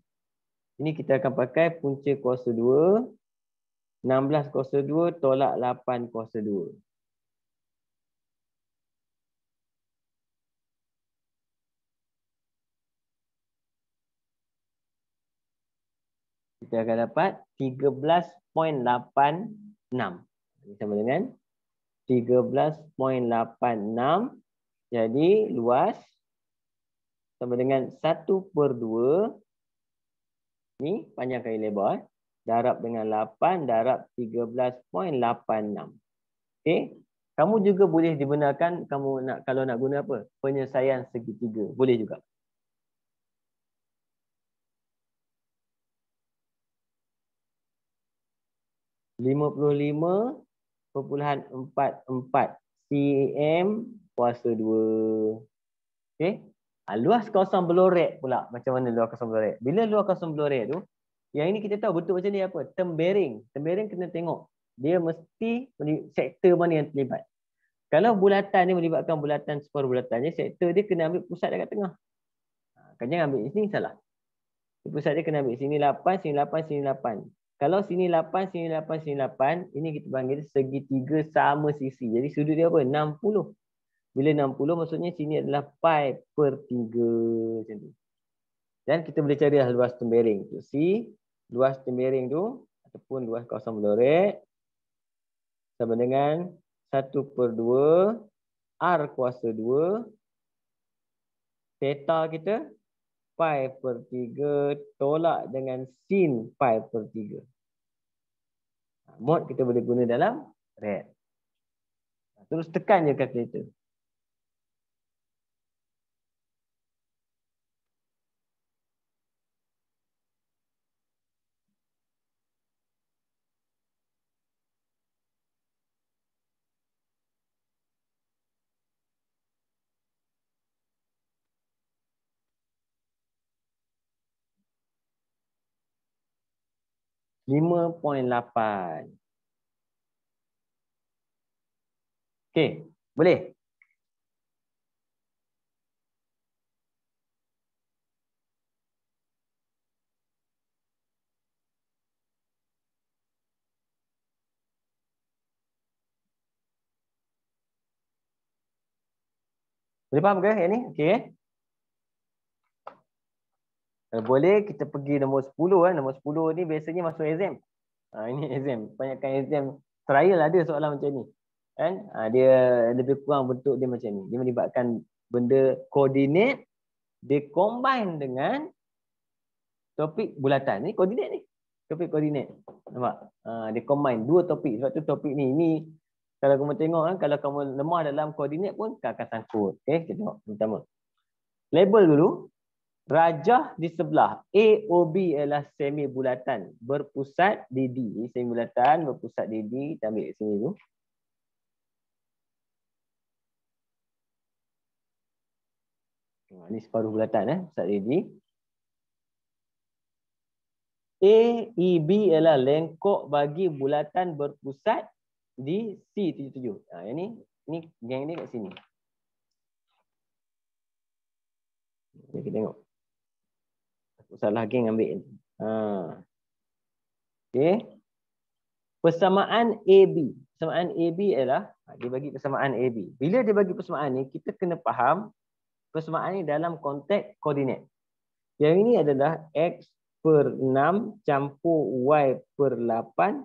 [SPEAKER 1] Ini kita akan pakai punca kuasa 2. 16 kuasa 2 tolak 8 kuasa 2. Kita akan dapat 13.86. Sama dengan 13.86. Jadi luas sama dengan 1/2. Ni panjang kali lebar. Darab dengan 8 darab 13.86. Okey. Kamu juga boleh dibenarkan kamu nak, kalau nak guna apa? Penyelesaian segitiga. Boleh juga. .44 cm kuasa 2. Okey. Luas kawasan belorek pula. Macam mana luas kawasan belorek? Bila luas kawasan belorek tu, yang ini kita tahu betul macam ni apa? Term bearing. Term bearing kena tengok. Dia mesti sektor mana yang terlibat. Kalau bulatan ni melibatkan bulatan separuh bulatannya, sektor dia kena ambil pusat dekat tengah. Kan jangan ambil sini, salah. Pusat dia kena ambil sini 8, sini 8, sini 8. Kalau sini 8, sini 8, sini 8, ini kita panggil segitiga sama sisi. Jadi sudut dia apa? 60. Bila 60 maksudnya sini adalah pi per 3 macam tu. Dan kita boleh cari luas tembereng tu. C, luas tembereng tu ataupun luas kawasan melorek sama dengan 1/2 R kuasa 2 theta kita pi per 3 tolak dengan sin pi per 3. Mod kita boleh guna dalam rad. Terus tekan je kalkulator. .8. Okey, boleh? Boleh faham ke yang ni? Okey. Kalau boleh kita pergi nombor 10 kan. Nombor 10 ni biasanya masuk exam. Ini exam. Banyakkan exam trial ada soalan macam ni. Kan? Dia lebih kurang bentuk dia macam ni. Dia melibatkan benda koordinat, dia combine dengan topik bulatan. Ni koordinat ni. Topik koordinat. Nampak? Dia combine dua topik. Sebab tu topik ni kalau kamu tengok kan, kalau kamu lemah dalam koordinat pun akan sangkut. Okey, kita tengok pertama. Label dulu. Rajah di sebelah AOB adalah semi bulatan berpusat di D. Ini semi bulatan berpusat di D. Kita ambil sini dulu. Ini separuh bulatan pusat di D. AEB adalah lengkok bagi bulatan berpusat di C77. Yang ni geng ni kat sini. Kita tengok. Salah geng ambil. Okey. Persamaan AB. Persamaan AB adalah dia bagi persamaan AB. Bila dia bagi persamaan ni, kita kena faham persamaan ni dalam konteks koordinat. Yang ini adalah X per 6 campur Y per 8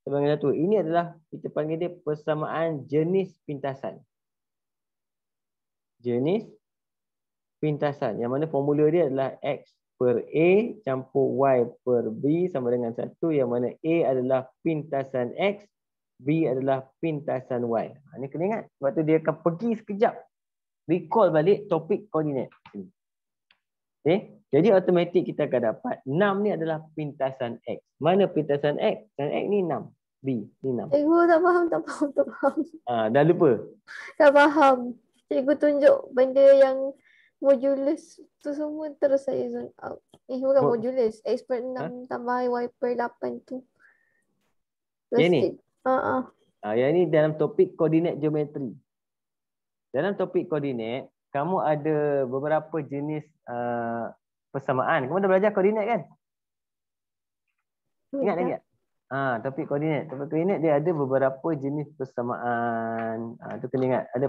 [SPEAKER 1] sebagai satu. Ini adalah kita panggil dia persamaan jenis pintasan. Jenis pintasan. Yang mana formula dia adalah X per A campur Y per B sama dengan 1. Yang mana A adalah pintasan X, B adalah pintasan Y. Ini kena ingat. Sebab tu dia akan pergi sekejap. Recall balik topik koordinat. Okay. Jadi automatik kita akan dapat 6 ni adalah pintasan X. Mana pintasan X? Pintasan X ni 6. B ni 6.
[SPEAKER 3] Cikgu tak faham.
[SPEAKER 1] Dah lupa?
[SPEAKER 3] Tak faham. Cikgu tunjuk benda yang modulus tu semua terus saya zone out. Bukan modulus. X per 6 tambah Y per 8 tu. Terus
[SPEAKER 1] yang ni? Yang ni dalam topik koordinat geometri. Dalam topik koordinat, kamu ada beberapa jenis persamaan. Kamu dah belajar koordinat kan? Ingat lagi tak? Topik koordinat. Topik koordinat dia ada beberapa jenis persamaan. Tu kena ingat. Ada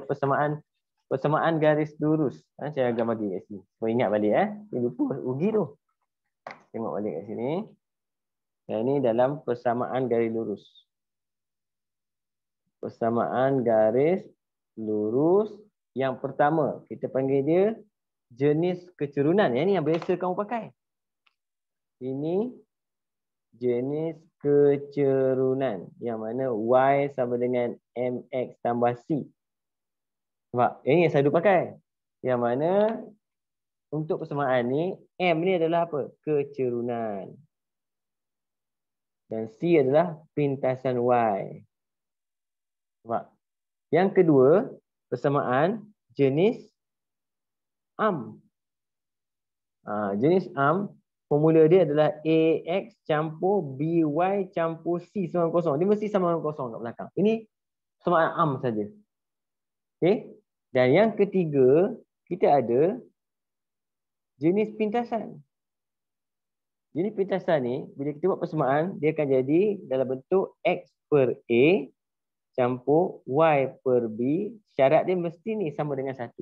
[SPEAKER 1] persamaan garis lurus. Saya agak bagi kat sini. Kau ingat balik Saya lupa ugi tu. Tengok balik kat sini. Yang ini dalam persamaan garis lurus. Persamaan garis lurus. Yang pertama, kita panggil dia jenis kecerunan. Yang ni yang biasa kamu pakai. Ini jenis kecerunan. Yang mana Y sama dengan MX tambah C. Nampak? Ini yang saya dulu pakai. Yang mana untuk persamaan ni, M ni adalah apa? Kecerunan. Dan C adalah pintasan Y. Nampak? Yang kedua, persamaan jenis am. Jenis am, formula dia adalah AX campur BY campur C sama dengan 0. Dia mesti sama dengan 0 kat belakang. Ini persamaan am saja. Okey. Dan yang ketiga, kita ada jenis pintasan. Jadi pintasan ni, bila kita buat persamaan, dia akan jadi dalam bentuk X per A campur Y per B. Syarat dia mesti ni sama dengan 1.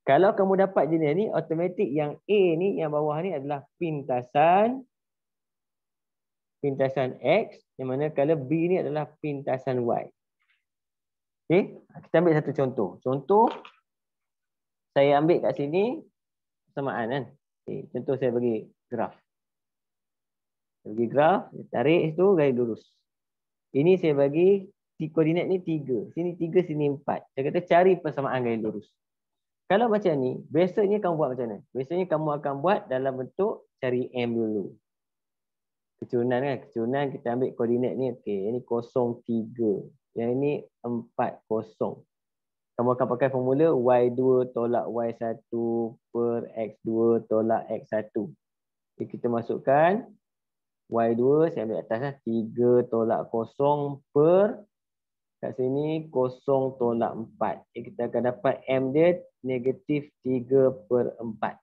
[SPEAKER 1] Kalau kamu dapat jenis ni, automatik yang A ni, yang bawah ni adalah pintasan X, yang mana kalau B ni adalah pintasan Y. Okey, kita ambil satu contoh. Contoh, saya ambil kat sini persamaan kan. Okay, contoh saya bagi graf. Saya bagi graf, saya tarik itu garis lurus. Ini saya bagi koordinat ni 3. Sini 3, sini 4. Saya kata cari persamaan garis lurus. Kalau macam ni, biasanya kamu buat macam mana? Biasanya kamu akan buat dalam bentuk cari M dulu. Kecurunan kan? Kecurunan kita ambil koordinat ni. Okey, ini 0,3. Yang ini 40. Kamu akan pakai formula Y2 tolak Y1 per X2 tolak X1. Jadi kita masukkan Y2, saya ambil atas lah. 3 tolak 0 per, kat sini 0 tolak 4. Jadi kita akan dapat M dia negatif 3 per 4.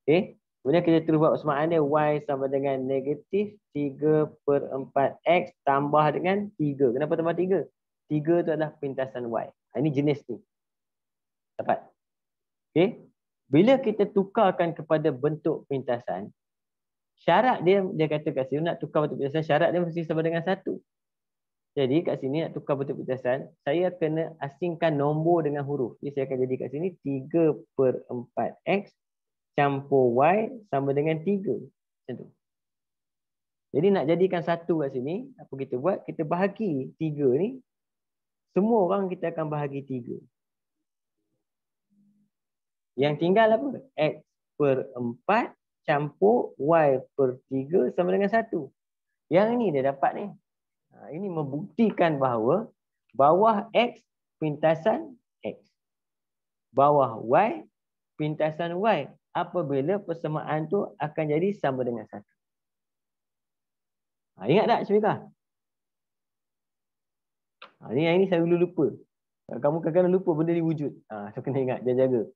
[SPEAKER 1] Okay. Kemudian kita terus buat persamaan dia. Y sama dengan negatif 3 per 4X tambah dengan 3. Kenapa tambah 3? 3 itu adalah pintasan Y. Ini jenis ni. Dapat. Okay. Bila kita tukarkan kepada bentuk pintasan, syarat dia kata kat sini nak tukar bentuk pintasan, syarat dia mesti sama dengan 1. Jadi kat sini nak tukar bentuk pintasan, saya kena asingkan nombor dengan huruf. Jadi saya akan jadi kat sini 3 per 4X campur Y sama dengan 3. Macam tu. Jadi nak jadikan 1 kat sini, apa kita buat? Kita bahagi 3 ni. Semua orang kita akan bahagi 3. Yang tinggal apa? X per 4 campur Y per 3 sama dengan 1. Yang ini dia dapat ni. Ini membuktikan bahawa bawah X pintasan X. Bawah Y pintasan Y. Apabila persamaan tu akan jadi sama dengan 1. Ingat tak Syamika? Yang ini saya dulu lupa. Kamu kadang-kadang lupa benda ni wujud. So kena ingat, jaga-jaga.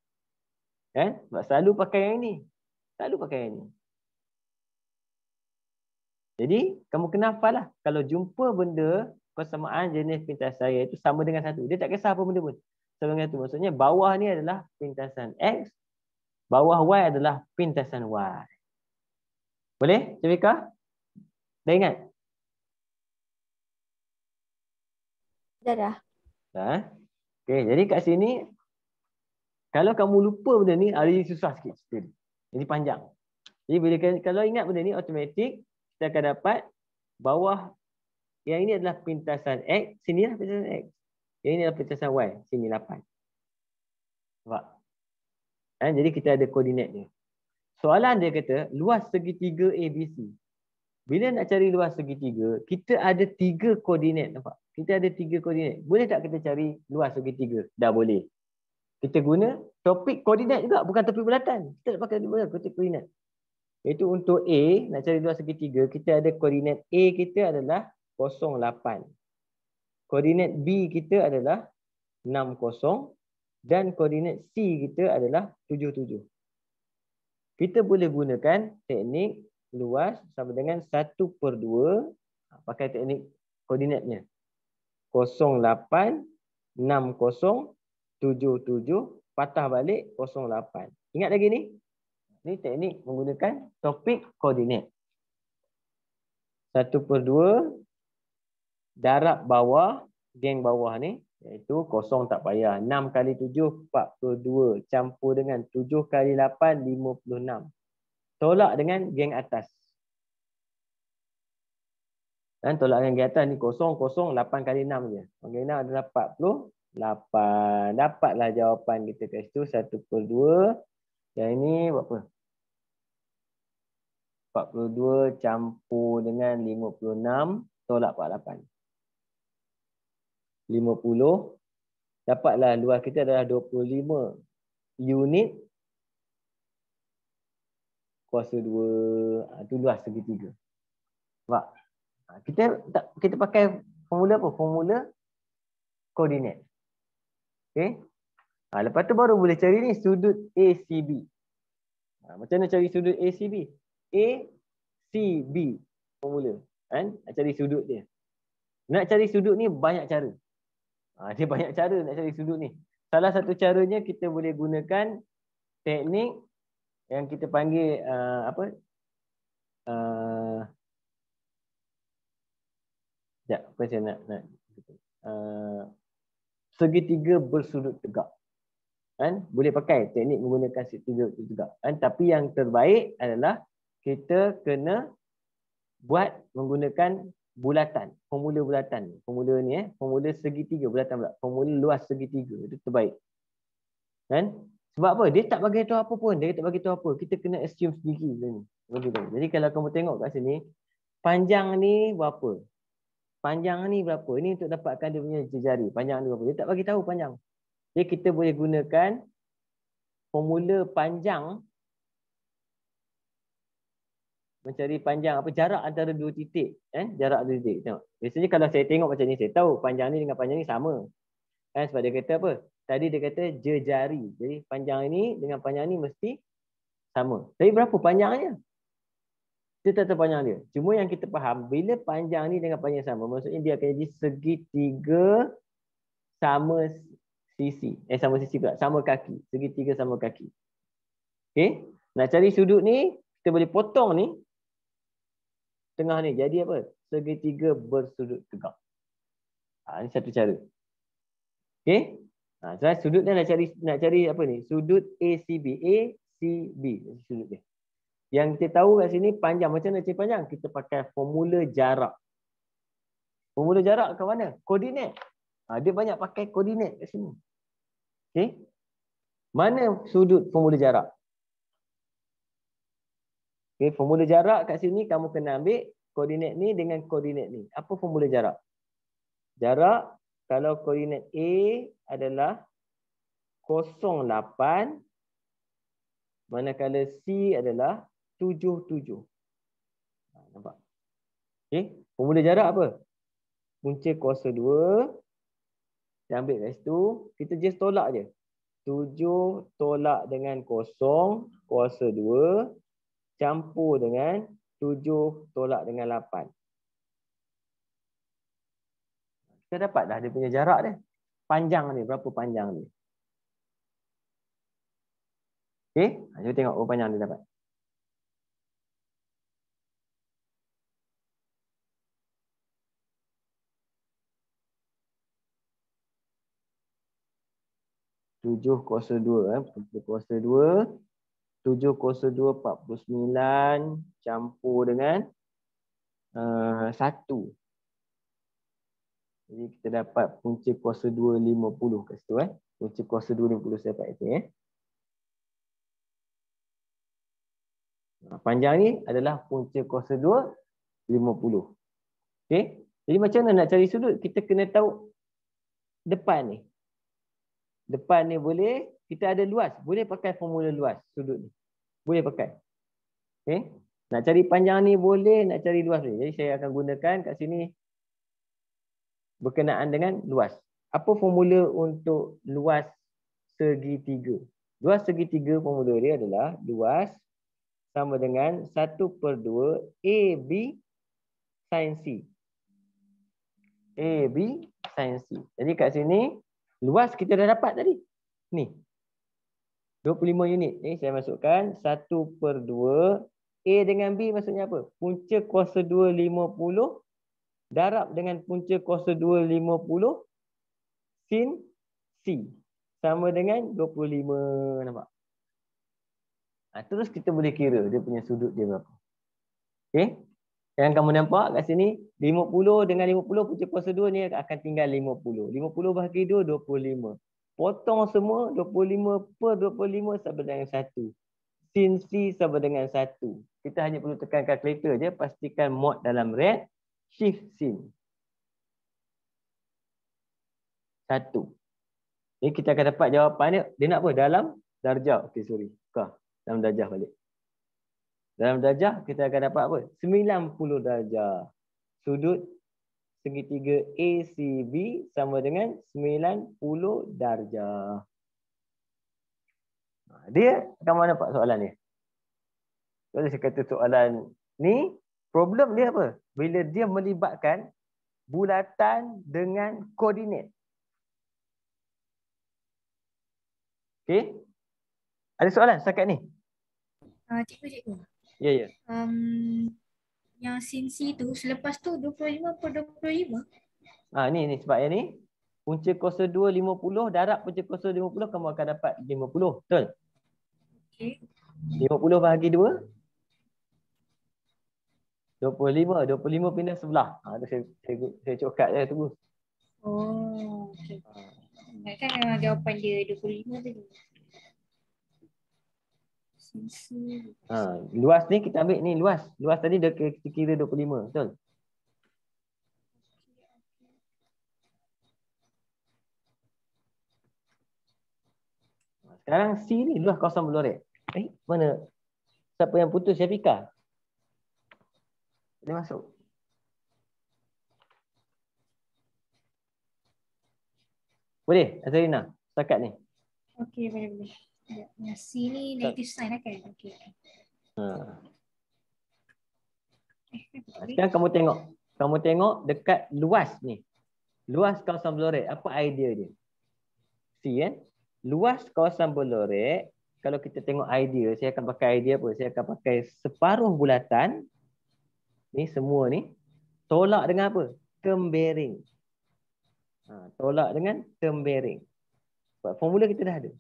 [SPEAKER 1] Sebab selalu pakai yang ini. Selalu pakai yang ini. Jadi, kamu kena hafal lah. Kalau jumpa benda persamaan jenis pintasan saya itu sama dengan 1. Dia tak kisah apa benda pun. Sama dengan 1. Maksudnya bawah ni adalah pintasan X. Bawah Y adalah pintasan Y. Boleh, Syamika? Dah ingat?
[SPEAKER 3] Dah.
[SPEAKER 1] Okey, jadi kat sini kalau kamu lupa benda ni, hari susah sikit cerita. Ini panjang. Jadi bila kalau ingat benda ni automatik kita akan dapat bawah yang ini adalah pintasan X, sini lah pintasan X. Yang ini adalah pintasan Y, sini 8. Nampak? Jadi kita ada koordinat dia. Soalan dia kata luas segitiga ABC. Bila nak cari luas segitiga, kita ada 3 koordinat, nampak? Kita ada 3 koordinat. Boleh tak kita cari luas segitiga? Dah boleh. Kita guna topik koordinat juga, bukan topik bulatan. Kita nak pakai topik koordinat. Iaitu untuk A, nak cari luas segitiga, kita ada koordinat A kita adalah 0,8. Koordinat B kita adalah 60 dan koordinat C kita adalah 77. Kita boleh gunakan teknik luas sama dengan 1/2, pakai teknik koordinatnya. 0,8, 60, 77, patah balik 0,8. Ingat lagi ni? Ini teknik menggunakan topik koordinat. 1/2 darab bawah, geng bawah ni, iaitu 0 tak payah. 6 kali 7, 42. Campur dengan 7 kali 8, 56. Tolak dengan geng atas. Dan tolak dengan geng atas ni 0, 0, 8 kali 6 je. Geng 6 adalah 48. Dapatlah jawapan kita kat situ 1/2. Yang ini berapa? 42 campur dengan 56. Tolak 48. 50. Dapatlah luas kita adalah 25 unit kuasa 2. Itu luas segitiga. Nampak? Kita pakai formula apa? Formula koordinat. Okey. Lepas tu baru boleh cari ni sudut ACB. Macam mana cari sudut ACB? ACB formula. Kan? Nak cari sudut dia. Nak cari sudut ni banyak cara. Dia banyak cara nak cari sudut ni. Salah satu caranya kita boleh gunakan teknik yang kita panggil apa saya nak segitiga bersudut tegak. Kan? Boleh pakai teknik menggunakan segitiga bersudut tegak. Kan? Tapi yang terbaik adalah kita kena buat menggunakan bulatan, formula bulatan. Formula ni formula segitiga bulatan pula. Formula luas segitiga itu terbaik. Kan? Sebab apa? Dia tak bagi tahu apa pun. Dia tak bagi tahu apa. Kita kena assume sendiri ni. Jadi kalau kamu tengok kat sini, panjang ni berapa? Panjang ni berapa? Ini untuk dapatkan dia punya jari. Panjang ni berapa? Dia tak bagi tahu panjang. Jadi kita boleh gunakan formula panjang, mencari panjang apa jarak antara dua titik, jarak dua titik. Tengok. Biasanya kalau saya tengok macam ni, saya tahu panjang ni dengan panjang ni sama. Kan, sebab dia kata apa? Tadi dia kata jejari. Jadi panjang ini dengan panjang ni mesti sama. Tapi berapa panjangnya? Kita tak tahu panjang dia. Cuma yang kita faham, bila panjang ni dengan panjang sama, maksudnya dia akan jadi segitiga sama sisi. Sama sisi pula, sama kaki. Segitiga sama kaki. Okey? Nak cari sudut ni, kita boleh potong ni tengah ni jadi apa? Segitiga bersudut tegak. Ini satu cara. Okey? Sudut dia nak cari apa ni? Sudut ACB. ACB sudut dia. Yang kita tahu kat sini panjang. Macam mana cari panjang? Kita pakai formula jarak. Formula jarak ke mana? Koordinat. Dia banyak pakai koordinat kat sini. Okey? Mana sudut formula jarak? Okay, formula jarak kat sini kamu kena ambil koordinat ni dengan koordinat ni. Apa formula jarak? Jarak kalau koordinat A adalah 08, manakala C adalah 77. Nampak? Okay, formula jarak apa? Punca kuasa 2. Kita ambil kat situ, kita just tolak je. 7 tolak dengan 0 kuasa 2. Campur dengan 7 tolak dengan 8. Kita dapat dah dia punya jarak dia. Panjang ni, berapa panjang ni. Okey, kita tengok berapa panjang dia dapat. Tujuh kuasa 2. Kuasa 2. 7 kuasa 2, 49 campur dengan 1. Jadi kita dapat punca kuasa 2, 50 kat situ. Punca kuasa 2, 50 saya dapat itu. Panjang ni adalah punca kuasa 2, 50. Okay? Jadi macam mana nak cari sudut? Kita kena tahu depan ni. Depan ni boleh, kita ada luas. Boleh pakai formula luas sudut ni. Boleh pakai. Okay? Nak cari panjang ni boleh, nak cari luas ni. Jadi saya akan gunakan kat sini berkenaan dengan luas. Apa formula untuk luas segitiga? Luas segitiga formula dia adalah luas sama dengan 1/2 AB sin C. AB sin C. Jadi kat sini luas kita dah dapat tadi. Ni. 25 unit. Ni saya masukkan 1/2 A dengan B maksudnya apa? Punca kuasa 2 50 darab dengan punca kuasa 2 50 sin C sama dengan 25. Nampak? Terus kita boleh kira dia punya sudut dia berapa. Okey? Yang kamu nampak kat sini 50 dengan 50 punca kuasa 2 ni akan tinggal 50. 50 bahagi 2 25. Potong semua 25/25 sama dengan 1. Sin C sama dengan 1. Kita hanya perlu tekan kalkulator je, pastikan mod dalam red, shift sin. 1. Jadi kita akan dapat jawapan dia nak apa? Dalam darjah. Okey, sorry. Dalam darjah balik. Dalam darjah kita akan dapat apa? 90 darjah. Sudut segitiga ACB sama dengan 90 darjah. Dia kamu dapat soalan ni. Jadi saya kata soalan ni, problem dia apa? Bila dia melibatkan bulatan dengan koordinat. Okey? Ada soalan setakat ni?
[SPEAKER 2] Cikgu.
[SPEAKER 1] Ya, ya.
[SPEAKER 2] Yang sin C tu selepas tu 25/25.
[SPEAKER 1] Ni sebab yang ni punca kuasa 2 50, darab punca kuasa 50 kamu akan dapat 50. Betul?
[SPEAKER 2] Okey.
[SPEAKER 1] 50 bahagi 2 25. 25 pindah sebelah. Tu saya cokat je tunggu.
[SPEAKER 2] Oh, okey. Kan memang jawapan dia 25 tadi. Sin C.
[SPEAKER 1] Luas ni kita ambil ni luas. Luas tadi dia kira 25. Betul? Sekarang C ni luas kawasan berlorek. Mana? Siapa yang putus? Syafika? Boleh masuk? Boleh, Azarina? Setakat ni.
[SPEAKER 2] Okey, boleh. Yang C ni negative sign lah kan? Okey.
[SPEAKER 1] Sekarang kamu tengok dekat luas ni. Luas kawasan berlorek. Apa idea dia? C kan? Luas kawasan berlorek, kalau kita tengok idea, saya akan pakai idea apa? Saya akan pakai separuh bulatan. Ni semua ni. Tolak dengan apa? Term bearing. Tolak dengan term bearing. Sebab formula kita dah ada.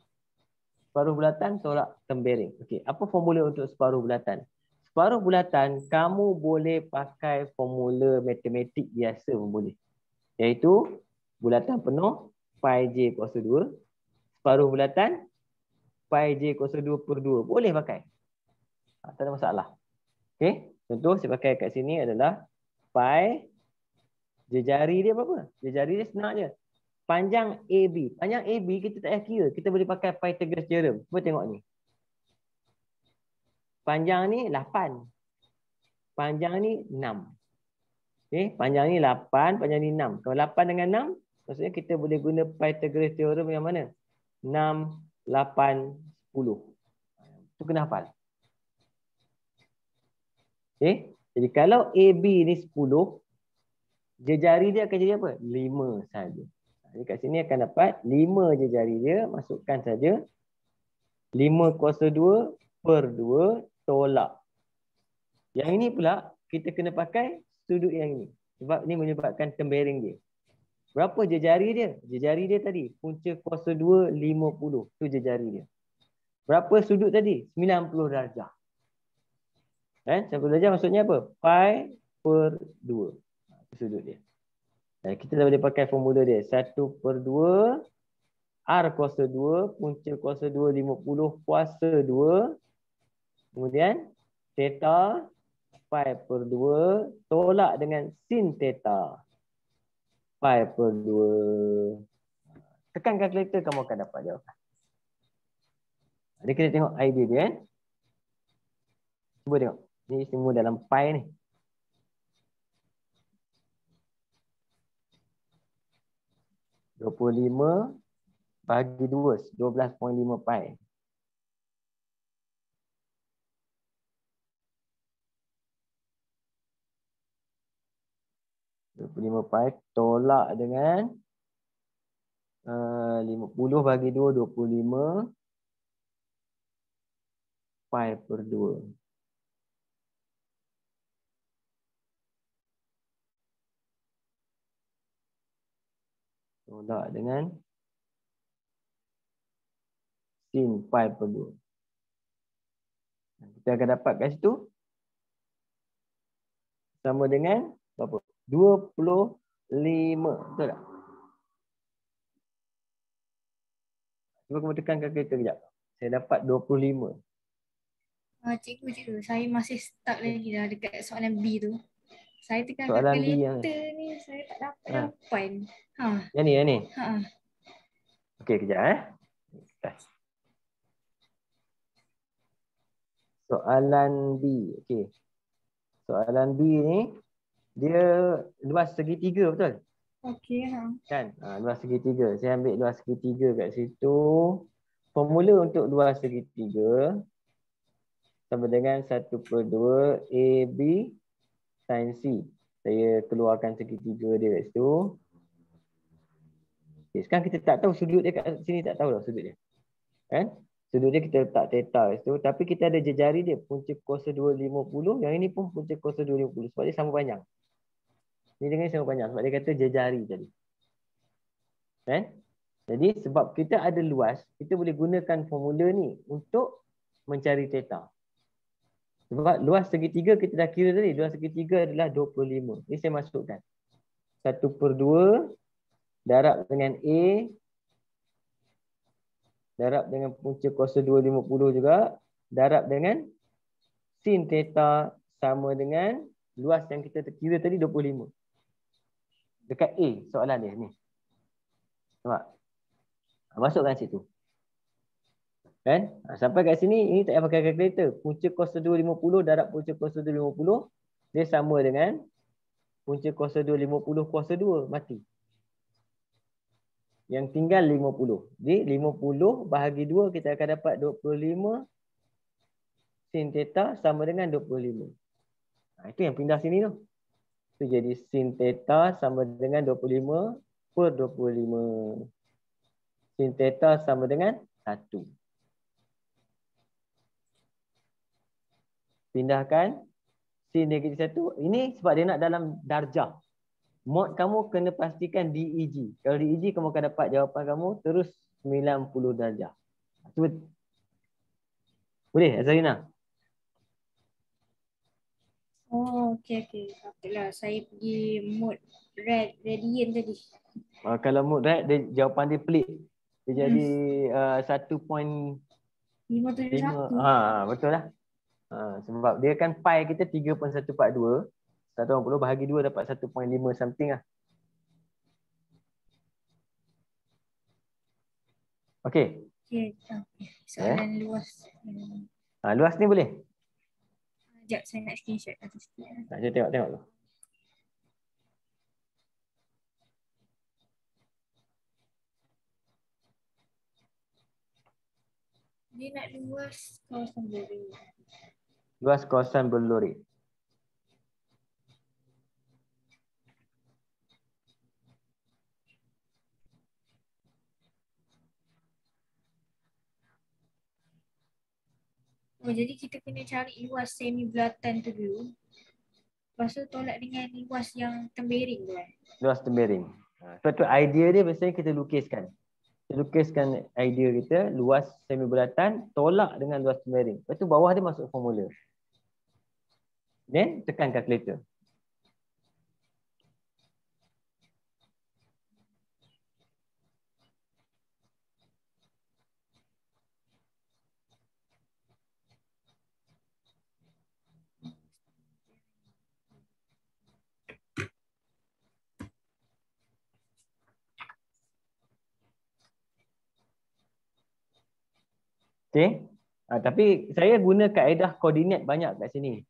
[SPEAKER 1] Separuh bulatan tolak term bearing. Okey, apa formula untuk separuh bulatan? Separuh bulatan, kamu boleh pakai formula matematik biasa pun boleh. Iaitu bulatan penuh, pi j kuasa 2. Separuh bulatan, pi j kuasa 2/2. Boleh pakai. Tak ada masalah. Okey, contoh saya pakai kat sini adalah pi. Jejari dia berapa? Jejari dia senang je. Panjang AB. Panjang AB kita tak payah kira. Kita boleh pakai Pythagoras theorem. Cuba tengok ni. Panjang ni 8. Panjang ni 6. Okey, panjang ni 8, panjang ni 6. Kalau 8 dengan 6, maksudnya kita boleh guna Pythagoras theorem yang mana? 6, 8, 10. Itu kena hafal. Okey, jadi kalau AB ni 10, jejari dia akan jadi apa? 5 saja. Jadi kat sini akan dapat 5 jejari dia. Masukkan saja 5 kuasa 2/2 tolak. Yang ini pula kita kena pakai sudut yang ini. Sebab ini menyebabkan term bearing dia. Berapa jejari dia? Jejari dia tadi punca kuasa 2 50. Tu jejari dia. Berapa sudut tadi? 90 darjah. 90 darjah maksudnya apa? Pi/2. Sudut dia. Dan kita dah boleh pakai formula dia. 1/2 R kuasa 2, punca kuasa 2 50 kuasa 2. Kemudian theta pi/2 tolak dengan sin theta pi/2. Tekan kalkulator kamu akan dapat jawapan. Jadi kita tengok idea dia kan. Cuba tengok. Ni semua dalam pi ni. (25 bahagi 2) 12.5 pi. pi tolak dengan 50 bahagi 2 25 pi/2. Tolak dengan sin pi/2. Kita akan dapat kat situ sama dengan berapa? 25. Betul tak? Cuba kamu tekan kalkulator kejap. Saya dapat 25.
[SPEAKER 2] Cikgu, saya masih stuck lagi dah dekat soalan B tu. Saya tekan
[SPEAKER 1] Soalan B
[SPEAKER 2] kalkulator ni, saya tak dapat jawapan.
[SPEAKER 1] Yang ni. Okey, kejap Soalan B. Okey. Soalan B ni dia luas segitiga, betul?
[SPEAKER 2] Okey,
[SPEAKER 1] Kan? Luas segitiga. Saya ambil luas segitiga kat situ. Formula untuk luas segitiga sama dengan 1/2 AB sin C. Saya keluarkan segitiga dia kat situ. Okay, sekarang kita tak tahu sudut dia kat sini, tak tahu lah sudut dia. Kan? Sudut dia kita letak theta kat situ. Tapi kita ada jejari dia, punca kuasa 250. Yang ini pun punca kuasa 250. Sebab dia sama panjang. Ini dengan sama panjang. Sebab dia kata jejari tadi. Kan? Jadi sebab kita ada luas, kita boleh gunakan formula ni untuk mencari theta. Sebab luas segitiga kita dah kira tadi. Luas segitiga adalah 25. Ini saya masukkan. 1/2 darab dengan A. Darab dengan punca kuasa 250 juga. Darab dengan sin theta sama dengan luas yang kita kira tadi 25. Dekat A soalan dia ni. Nampak? Masukkan situ. Kan? Sampai kat sini, ini tak payah pakai kalkulator. Punca kuasa 250 darab punca kuasa 250, dia sama dengan punca kuasa 250 kuasa 2, mati. Yang tinggal 50. Jadi 50 bahagi 2, kita akan dapat 25 sin theta sama dengan 25. Itu yang pindah sini tu. Itu jadi sin theta sama dengan 25/25. Sin theta sama dengan 1. Pindahkan sin -1. Ini sebab dia nak dalam darjah. Mod kamu kena pastikan DEG. Kalau DEG kamu akan dapat jawapan kamu terus 90 darjah. Boleh Azarina?
[SPEAKER 2] Oh, okey. Takpelah, saya pergi mode radian tadi.
[SPEAKER 1] Kalau mod rad, jawapan dia pelik. Dia jadi 1.5.
[SPEAKER 2] 571.
[SPEAKER 1] Betul lah. Sebab dia kan pi kita 3.142. 180 bahagi 2 dapat 1.5 something lah. Okey.
[SPEAKER 2] Soalan luas.
[SPEAKER 1] Luas ni boleh?
[SPEAKER 2] Sekejap, saya nak screenshot atas sikit.
[SPEAKER 1] Saya tengok tu.
[SPEAKER 2] Dia nak luas kawasan berlori.
[SPEAKER 1] Luas kawasan berlori.
[SPEAKER 2] Oh, jadi kita kena cari luas semi bulatan tu dulu. Lepas tu tolak dengan luas yang tembering tu kan?
[SPEAKER 1] Luas tembering. Sebab tu idea dia biasanya kita lukiskan. Kita lukiskan idea kita, luas semi bulatan tolak dengan luas tembering. Lepas tu bawah dia masuk formula. Then tekan kalkulator. Okey. Tapi saya guna kaedah koordinat banyak kat sini.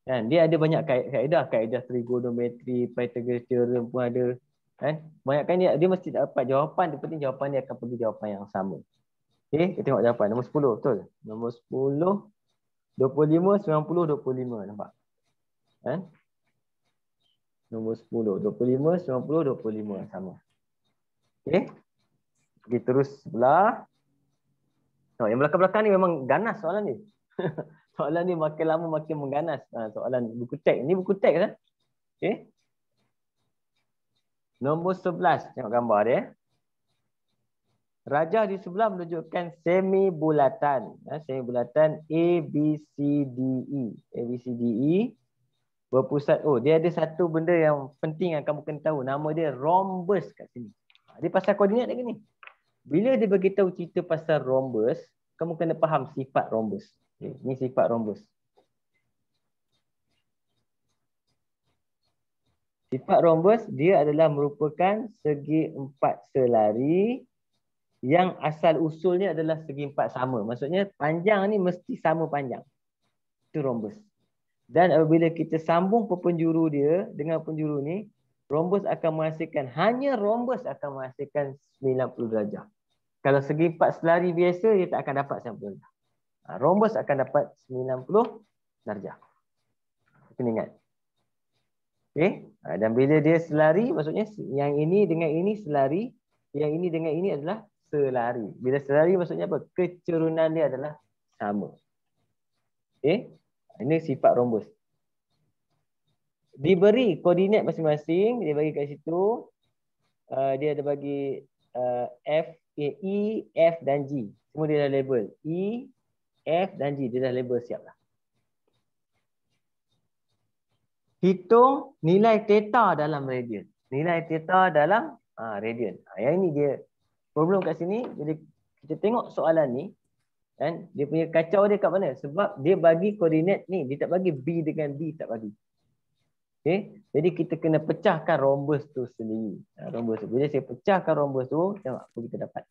[SPEAKER 1] Kan? Dia ada banyak kaedah trigonometri, Pythagoras theorem pun ada. Kan? Banyakkan dia mesti dapat jawapan, dia penting jawapan dia akan pergi jawapan yang sama. Okey, kita tengok jawapan. Nombor 10, betul? Nombor 10, 25, 90, 25. Nampak? Kan? Nombor 10, 25, 90, 25. Sama. Okey. Pergi terus sebelah. Yang belakang-belakang ni memang ganas soalan ni. Soalan ni makin lama makin mengganas. Soalan buku teks. Ini buku teks kan? Okey. Nombor 11. Tengok gambar dia. Rajah di sebelah menunjukkan semi bulatan. Semi bulatan A, B, C, D, E. A, B, C, D, E. Berpusat. Oh, dia ada satu benda yang penting yang kamu kena tahu. Nama dia rhombus kat sini. Dia pasal koordinat lagi ni. Bila dia beritahu cerita pasal rhombus, kamu kena faham sifat rhombus. Okay, ini sifat rhombus. Sifat rhombus, dia adalah merupakan segi empat selari yang asal usulnya adalah segi empat sama. Maksudnya panjang ni mesti sama panjang. Itu rhombus. Dan apabila kita sambung penjuru dia dengan penjuru ni, rhombus akan menghasilkan, hanya rhombus akan menghasilkan 90 darjah. Kalau segi empat selari biasa, dia tak akan dapat 90 darjah. Rhombus akan dapat 90 darjah. Kena ingat. Okey. Dan bila dia selari, maksudnya yang ini dengan ini selari, yang ini dengan ini adalah selari. Bila selari maksudnya apa? Kecerunan dia adalah sama. Okey. Ini sifat rhombus. Diberi koordinat masing-masing, dia bagi kat situ. Dia ada bagi F, E, F dan G. Semua dia dah label. E, F dan G. Dia dah label siap lah. Hitung nilai theta dalam radian. Nilai theta dalam radian. Yang ini dia problem kat sini. Jadi kita tengok soalan ni. Kan? Dia punya kacau dia kat mana? Sebab dia bagi koordinat ni. Dia tak bagi B dengan B. Tak bagi. Okay? Jadi kita kena pecahkan rhombus tu sendiri. Rhombus tu. Bila saya pecahkan rhombus tu, tengok apa kita dapat.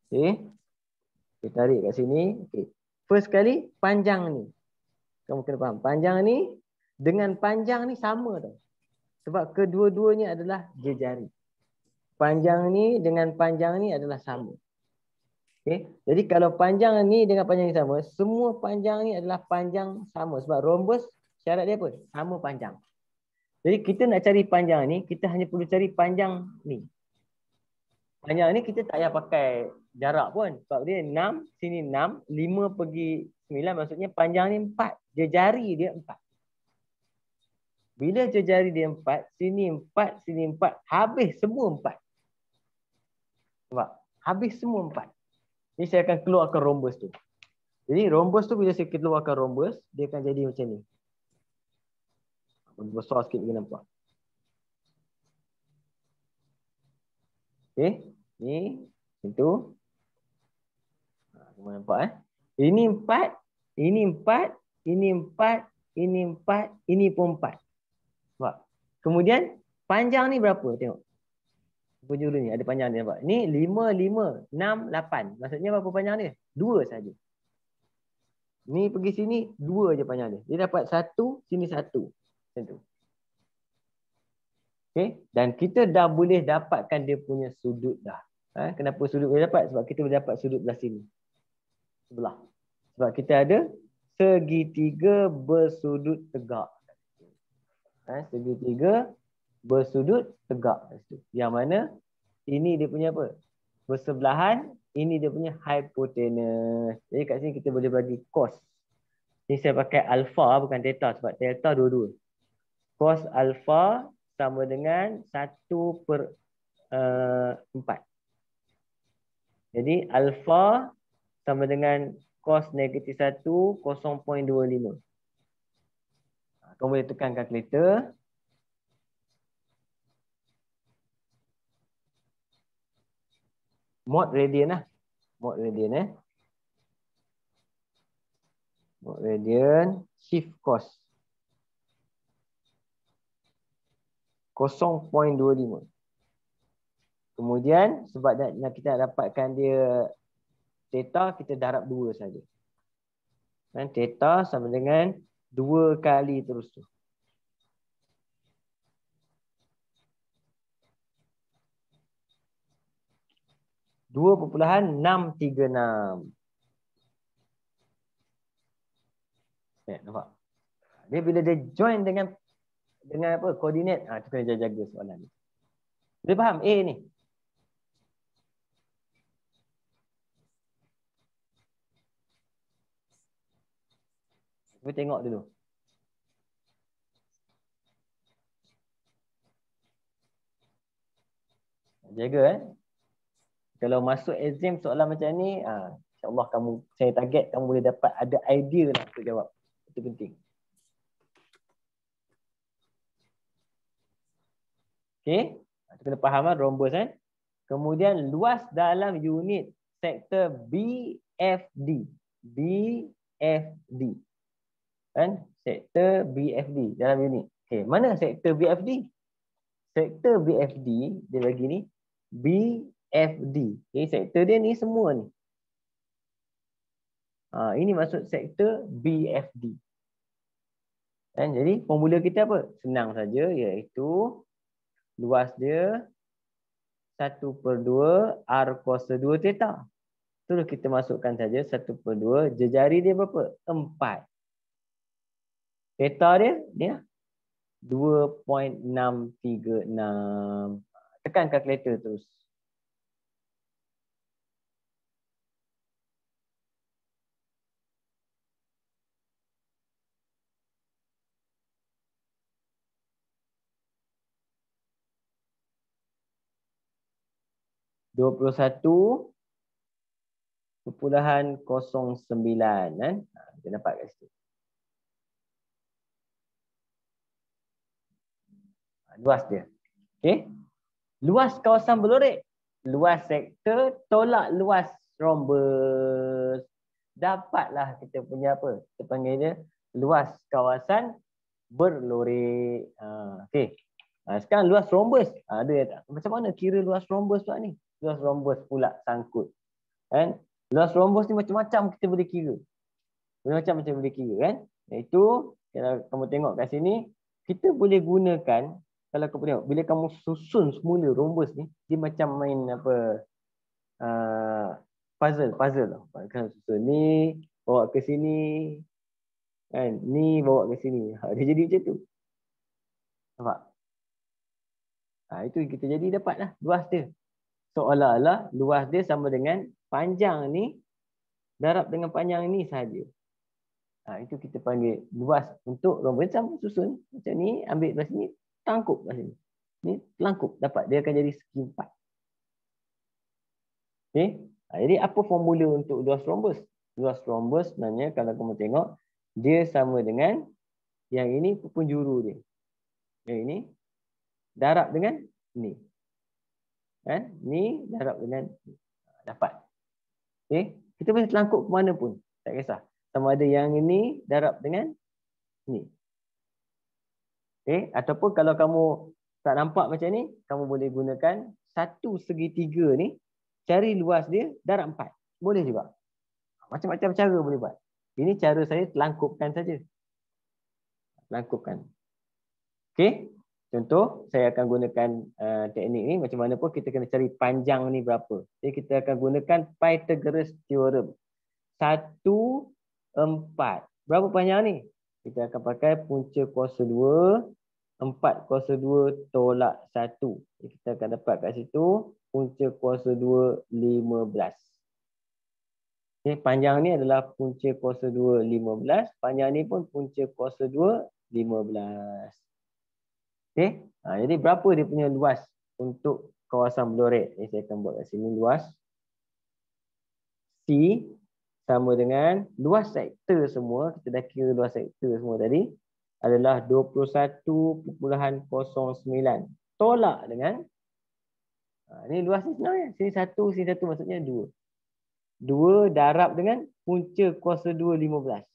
[SPEAKER 1] Okay. Kita tarik kat sini. Okay. First kali, panjang ni. Kamu kena faham. Panjang ni dengan panjang ni sama tau. Sebab kedua-duanya adalah jejari. Panjang ni dengan panjang ni adalah sama. Okay. Jadi kalau panjang ni dengan panjang ni sama, semua panjang ni adalah panjang sama. Sebab rhombus syarat dia apa? Sama panjang. Jadi kita nak cari panjang ni, kita hanya perlu cari panjang ni. Panjang ni kita tak payah pakai jarak pun. Sebab dia 6, sini 6, 5 pergi 9, maksudnya panjang ni 4. Jejari dia 4. Bila jejari dia 4, sini 4, sini 4, habis semua 4. Sebab habis semua 4. Jadi saya akan keluarkan rhombus tu. Jadi rhombus tu bila saya keluarkan rhombus, dia akan jadi macam ni. Besar sikit boleh nampak. Okey, ni itu. Semua nampak Ini 4, ini 4, ini 4, ini 4, ini pun 4. Nampak? Kemudian panjang ni berapa? Tengok. Penjuru ni ada panjang dia nampak. Ni 5, 5, 6, 8. Maksudnya berapa panjang dia? 2 saja. Ni pergi sini 2 je panjang dia. Dia dapat 1, sini 1. Macam tu. Okay. Dan kita dah boleh dapatkan dia punya sudut dah. Kenapa sudut boleh dapat? Sebab kita boleh dapat sudut belah sini. Sebelah. Sebab kita ada segitiga bersudut tegak. Segitiga bersudut tegak. Yang mana ini dia punya apa? Bersebelahan. Ini dia punya hypotenuse. Jadi kat sini kita boleh bagi cos. Ini saya pakai alpha bukan theta. Sebab theta dua-dua. Cos alpha sama dengan 1/4. Jadi alpha sama dengan cos negatif 1, 0.25. Kamu boleh tekan kalkulator. Mod radian lah. Mod radian Mod radian. Shift cos. 0.25. Kemudian sebab kita nak dapatkan dia theta, kita darab 2 saja. Dan theta sama dengan 2 kali terus tu. 2.636. Nampak? Dia bila dia join dengan apa koordinat, tu kena jaga soalan ni. Dia faham A ni? Kita tengok dulu. Jaga Kalau masuk exam soalan macam ni, insya-Allah saya target kamu boleh dapat ada idea lah untuk jawab. Itu penting. Okey, kita kena faham rhombus Kemudian luas dalam unit sektor BFD. BFD. Sektor BFD dalam unit. Okey, mana sektor BFD? Sektor BFD dia bagi ni BFD. Okey, sektor dia ni semua ni. Ini maksud sektor BFD. Jadi formula kita apa? Senang saja, iaitu luas dia 1/2 R cos 2 theta. Terus kita masukkan saja 1/2. Jejari dia berapa? 4. Theta dia 2.636. Tekan kalkulator terus. (21.09) kan? Kita dapat kat situ. Luas dia. Okey. Luas kawasan berlorek. Luas sektor tolak luas rhombus. Dapatlah kita punya apa? Kita panggil dia luas kawasan berlorek. Okey. Sekarang luas rhombus. Ada macam mana kira luas rhombus pula ni? Luas rhombus pula sangkut. Kan? Luas rhombus ni macam-macam kita boleh kira. Macam-macam boleh kira kan? Iaitu kalau kamu tengok kat sini, kita boleh gunakan, kalau kamu tengok, bila kamu susun semula rhombus ni, dia macam main apa, puzzle. Kan susun ni, bawa ke sini, kan? Ni bawa ke sini. Dia jadi macam tu. Nampak? Itu kita jadi dapatlah luas dia. Seolah-olah luas dia sama dengan panjang ni darab dengan panjang ni sahaja. Itu kita panggil luas untuk rhombus. Sama susun macam ni, ambil belah sini, tangkup belah sini. Ni telangkup, dapat dia akan jadi segi 4. Okey. Jadi apa formula untuk luas rhombus? Luas rhombus sebenarnya kalau kamu tengok, dia sama dengan yang ini penjuru dia. Yang ini darab dengan ni. Kan? Ni darab dengan ni. Dapat. Okey. Kita boleh telangkup ke mana pun. Tak kisah. Sama ada yang ini darab dengan ni. Okey. Ataupun kalau kamu tak nampak macam ni, kamu boleh gunakan 1/3 ni, cari luas dia darab 4. Boleh juga. Macam-macam cara boleh buat. Ini cara saya telangkupkan saja. Telangkupkan. Okey. Contoh, saya akan gunakan teknik ni. Macam mana pun kita kena cari panjang ni berapa. Jadi kita akan gunakan Pythagoras theorem. 1/4. Berapa panjang ni? Kita akan pakai punca kuasa 2. 4 kuasa 2 tolak 1. Jadi kita akan dapat kat situ punca kuasa 2 15. Okay, panjang ni adalah punca kuasa 2 15. Panjang ni pun punca kuasa 2 15. Okey. Jadi berapa dia punya luas untuk kawasan berlorek? Saya akan buat kat sini luas C sama dengan luas sektor semua. Kita dah kira luas sektor semua tadi adalah 21.09 tolak dengan ni luas ni sebenarnya sini 1 maksudnya 2 darab dengan punca kuasa 2 15.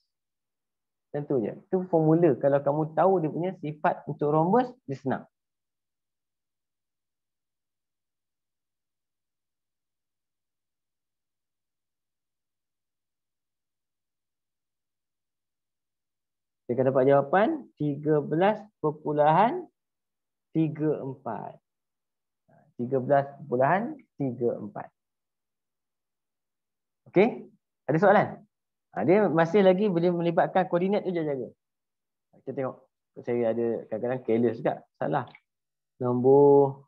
[SPEAKER 1] Tentu je. Itu formula. Kalau kamu tahu dia punya sifat untuk rhombus, dia senang. Kita akan dapat jawapan 13.34. 13.34. Okey? Ada soalan? Dia masih lagi boleh melibatkan koordinat tu jaga. Kita tengok. Saya ada kadang-kadang careless juga. Salah. Nombor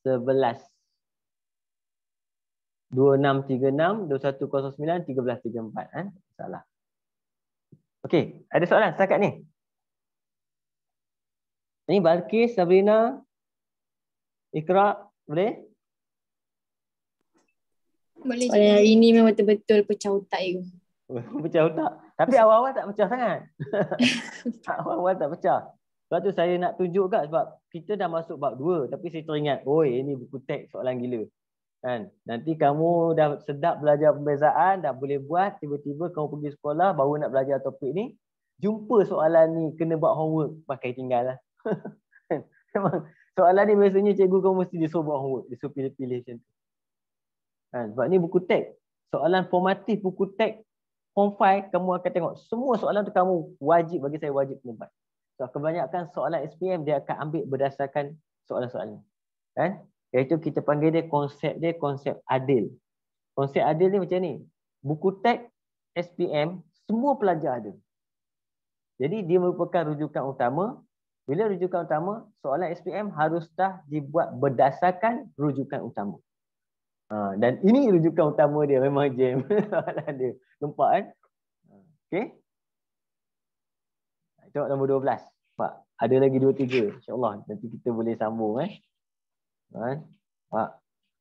[SPEAKER 1] 11. 2636, 2109, 1334. Salah. Okey. Ada soalan setakat ni? Ini Balkis, Sabrina, Iqra, boleh?
[SPEAKER 2] Boleh.
[SPEAKER 4] Hari ini memang betul-betul pecah otak you.
[SPEAKER 1] Pecah otak. Tapi awal-awal tak pecah sangat. Awal-awal tak pecah. Sebab tu saya nak tunjuk kat sebab kita dah masuk bab 2 tapi saya teringat, oi ini buku teks soalan gila. Kan? Nanti kamu dah sedap belajar pembezaan, dah boleh buat, tiba-tiba kamu pergi sekolah baru nak belajar topik ni, jumpa soalan ni kena buat homework, pakai tinggal lah. Memang soalan ni biasanya cikgu kamu mesti dia suruh buat homework, dia suruh pilih-pilih macam tu. Kan? Sebab ni buku teks. Soalan formatif buku teks Form 5 kamu akan tengok semua soalan tu kamu wajib, bagi saya wajib kena buat. So kebanyakan soalan SPM dia akan ambil berdasarkan soalan-soalan. Kan? Iaitu kita panggil dia konsep adil. Konsep adil ni macam ni. Buku teks SPM semua pelajar ada. Jadi dia merupakan rujukan utama. Bila rujukan utama, soalan SPM harus dah dibuat berdasarkan rujukan utama. Dan ini rujukan utama dia, memang jam soalan dia. Nampak kan? Okey. Tengok nombor 12. Pak, ada lagi 2-3. InsyaAllah nanti kita boleh sambung. Pak,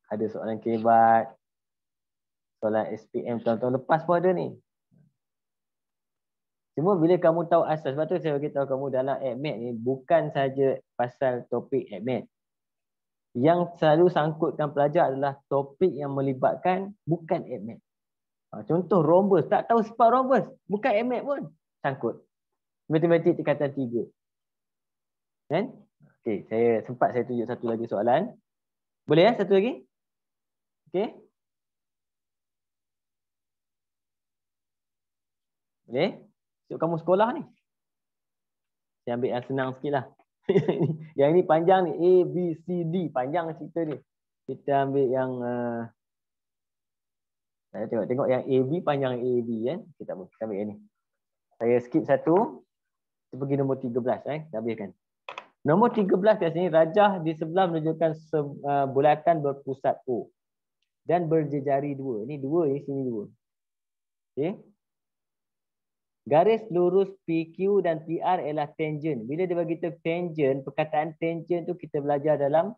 [SPEAKER 1] ada soalan kebat. Soalan SPM tahun-tahun lepas pun ada ni. Cuma bila kamu tahu asas, sebab tu saya beritahu kamu dalam AdMed ni bukan saja pasal topik AdMed. Yang selalu sangkutkan pelajar adalah topik yang melibatkan bukan AdMed. Contoh rhombus, tak tahu sifat rhombus, bukan AdMed pun sangkut. Matematik tingkatan 3. Kan? Okey, saya tunjuk satu lagi soalan. Boleh ya satu lagi? Okey. Boleh? Untuk kamu sekolah ni. Saya ambil yang senang sikit lah. Yang ini panjang ni. A, B, C, D. Panjang cerita ni. Kita ambil yang... saya tengok yang A, B. Panjang A, B kan. Kita ambil yang ni. Saya skip satu. Kita pergi nombor 13. Kita habiskan. Nombor 13 kat sini. Rajah di sebelah menunjukkan bulatan berpusat O. Dan berjejari 2. Ini 2 ni. Sini 2. Okey. Garis lurus PQ dan PR ialah tangent. Bila dia bagi tahu tangent, perkataan tangent tu kita belajar dalam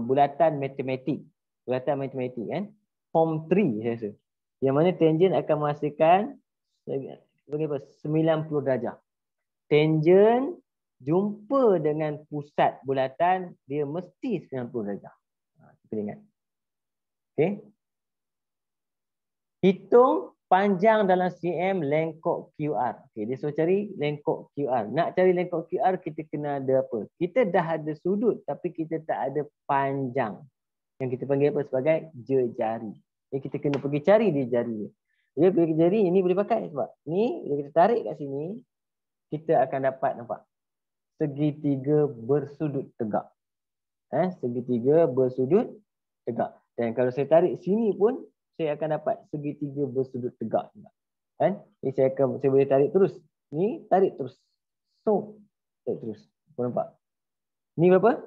[SPEAKER 1] bulatan matematik. Bulatan matematik kan. Form 3 saya rasa. Yang mana tangent akan menghasilkan 90 darjah. Tangent jumpa dengan pusat bulatan, dia mesti 90 darjah. Kita ingat. Okey. Hitung panjang dalam cm lengkok QR. Okay, dia suruh cari lengkok QR. Nak cari lengkok QR, kita kena ada apa? Kita dah ada sudut, tapi kita tak ada panjang. Yang kita panggil apa? Sebagai jejari. Jadi kita kena pergi cari di jari. Dia pergi jari, ini boleh pakai sebab ni, bila kita tarik kat sini, kita akan dapat nampak segitiga bersudut tegak. Segitiga bersudut tegak. Dan kalau saya tarik sini pun, saya akan dapat segitiga bersudut tegak. Kan? Ini saya boleh tarik terus. Ni tarik terus. So, tarik terus. Kau nampak? Ni berapa?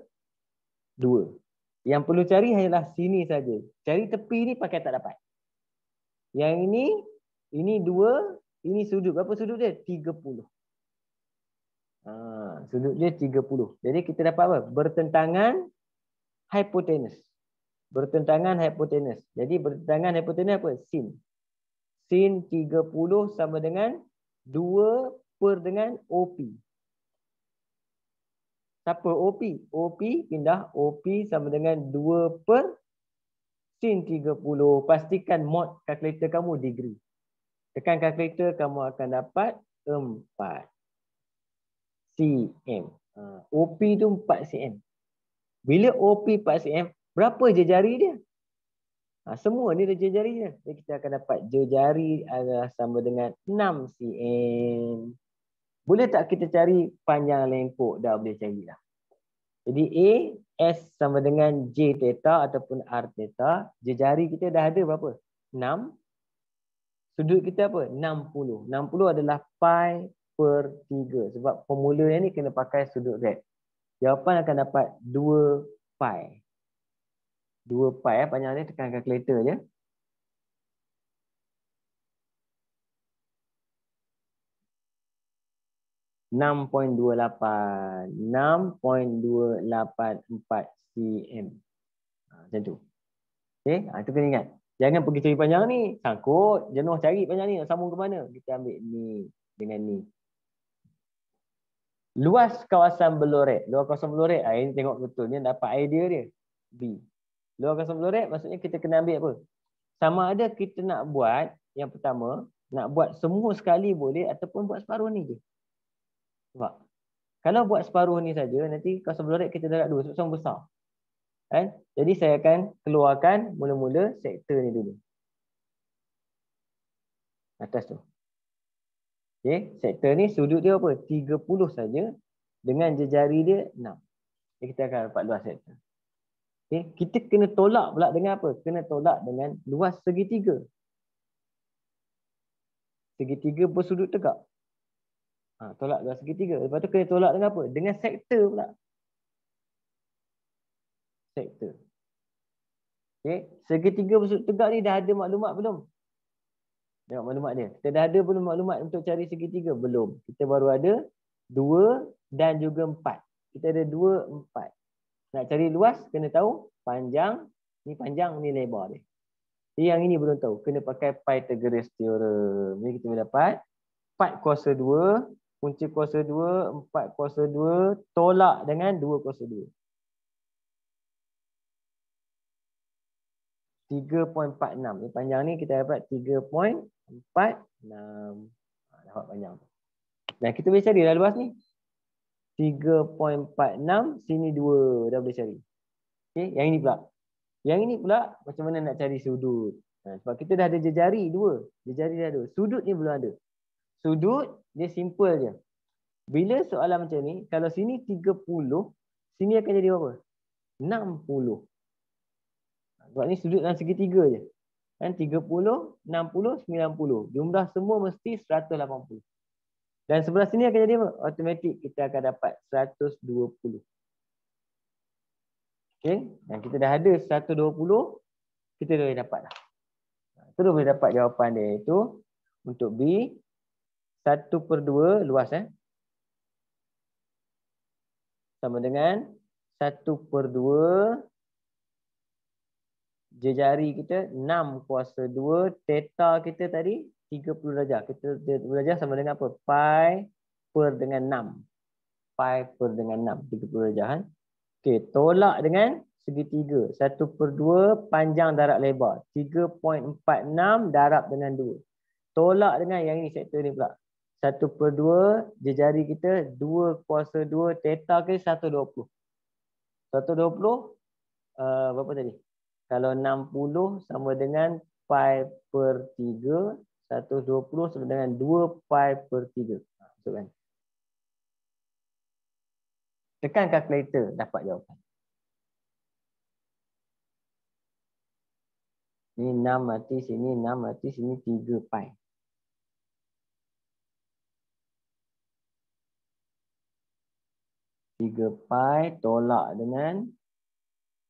[SPEAKER 1] 2. Yang perlu cari hanyalah sini saja. Cari tepi ni pakai tak dapat. Yang ini 2, ini sudut. Berapa sudut dia? 30. Sudut dia 30. Jadi kita dapat apa? Bertentangan hipotenus. Bertentangan hipotenus. Jadi bertentangan hipotenus apa? Sin. Sin 30 sama dengan 2 per dengan OP. Siapa OP? OP pindah OP sama dengan 2 per sin 30. Pastikan mod kalkulator kamu degree. Tekan kalkulator, kamu akan dapat 4 cm. OP tu 4 cm. Bila OP 4 cm, berapa jejari dia? Semua ni dah jejari dia. Jadi kita akan dapat jejari adalah sama dengan 6 cm. Boleh tak kita cari panjang lengkok? Dah boleh cari dah. Jadi A, S sama dengan J theta ataupun R theta. Jejari kita dah ada berapa? 6. Sudut kita apa? 60. 60 adalah pi per 3. Sebab formula yang ni kena pakai sudut rad. Jawapan akan dapat 2 pi. 2 pi panjang ni, tekan kalkulator je. .284 cm. Macam tu. Okey, itu kena ingat. Jangan pergi cari panjang ni, sangkut, jenuh cari panjang ni, nak sambung ke mana? Kita ambil ni dengan ni. Luas kawasan Belorek. Luas kawasan Belorek, ini tengok betul ni, dapat idea dia. B. Luas kawasan Belorek maksudnya kita kena ambil apa? Sama ada kita nak buat yang pertama, nak buat semua sekali boleh ataupun buat separuh ni je. Sebab kalau buat separuh ni saja, nanti kawasan Belorek kita darab 2 sebab sama besar. Kan? Jadi saya akan keluarkan mula-mula sektor ni dulu. Atas tu. Okey, sektor ni sudut dia apa? 30 saja dengan jejari dia 6. Jadi kita akan dapat luas sektor. Okay. Kita kena tolak pula dengan apa? Kena tolak dengan luas segitiga. Segitiga bersudut tegak. Tolak luas segitiga. Lepas tu kena tolak dengan apa? Dengan sektor pula. Sektor. Okay. Segitiga bersudut tegak ni dah ada maklumat belum? Tengok maklumat dia. Kita dah ada belum maklumat untuk cari segitiga? Belum. Kita baru ada 2 dan juga 4. Kita ada 2, 4. Nak cari luas, kena tahu panjang ni lebar dia. Jadi yang ini belum tahu. Kena pakai Pythagoras theorem. Jadi kita boleh dapat 4 kuasa 2, punca kuasa 2, 4 kuasa 2, tolak dengan 2 kuasa 2. 3.46. Panjang ni kita dapat 3.46. Dapat panjang. Dan kita boleh cari dah luas ni. 3.46, sini 2. Dah boleh cari. Okay, yang ini pula. Yang ini pula macam mana nak cari sudut. Sebab kita dah ada jejari 2. Jejari dah ada. Sudut ni belum ada. Sudut dia simple je. Bila soalan macam ni, kalau sini 30, sini akan jadi berapa? 60. Sebab ni sudut dalam segitiga je. Kan 30, 60, 90. Jumlah semua mesti 180. Dan sebelah sini akan jadi apa? Automatik kita akan dapat 120. Okey, dan kita dah ada 120, kita dah boleh dapat dah. Terus boleh dapat jawapan dia, iaitu untuk B 1/2 luas sama dengan 1/2 jejari kita 6 kuasa 2, theta kita tadi 30 darjah. Kita 30 darjah sama dengan apa? Pi per dengan 6. Pi per dengan 6, 30 darjah kan. Okey, tolak dengan segitiga. 1/2 panjang darab lebar. 3.46 darab dengan 2. Tolak dengan yang ini, sektor ni pula. 1/2 jejari kita 2 kuasa 2, theta kita 120. 120 berapa tadi? Kalau 60 sama dengan pi per 3, 120 sama dengan 2 pi per 3. Betul kan? Tekan kalkulator, dapat jawapan. Ini 6 mati sini, 6 mati sini, 3 pi. Tolak dengan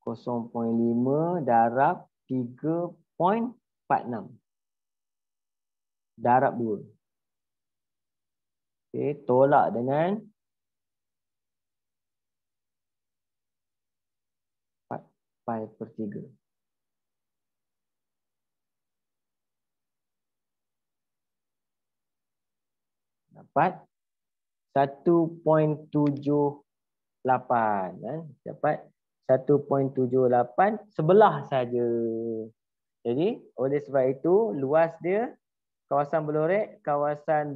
[SPEAKER 1] 0.5 darab 3.46. Darab 2. Okey, tolak dengan 4 pi per 3. Dapat 1.78 kan? Dapat 1.78 sebelah saja. Jadi oleh sebab itu luas dia kawasan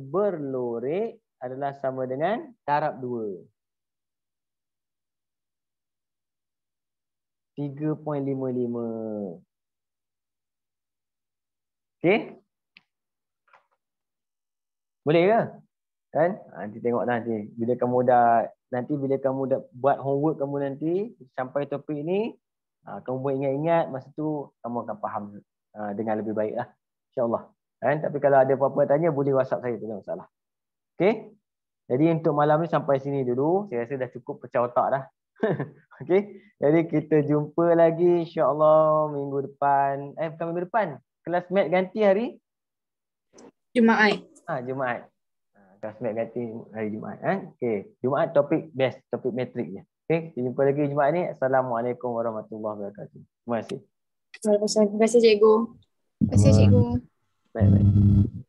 [SPEAKER 1] berlorek adalah sama dengan darab 2. 3.55. Okey? Boleh ke? Kan? Nanti tengok nanti bila kamu dah buat homework kamu nanti sampai topik ni, kamu buat ingat-ingat, masa tu kamu akan faham dengan lebih baik lah, insyaAllah. Kan? Tapi kalau ada apa-apa tanya boleh WhatsApp saya, tak ada masalah. Okey? Jadi untuk malam ni sampai sini dulu. Saya rasa dah cukup pecah otak dah. Okey? Jadi kita jumpa lagi insyaAllah minggu depan. Bukan minggu depan. Kelas mat ganti hari
[SPEAKER 4] Jumaat.
[SPEAKER 1] Jumaat. Kelas mat ganti hari Jumaat. Okey. Jumaat topik best, topik metrik je. Okey, kita jumpa lagi Jumaat ni. Assalamualaikum warahmatullahi wabarakatuh. Terima kasih.
[SPEAKER 4] Terima kasih cikgu.
[SPEAKER 3] Terima kasih cikgu.
[SPEAKER 1] Baik-baik.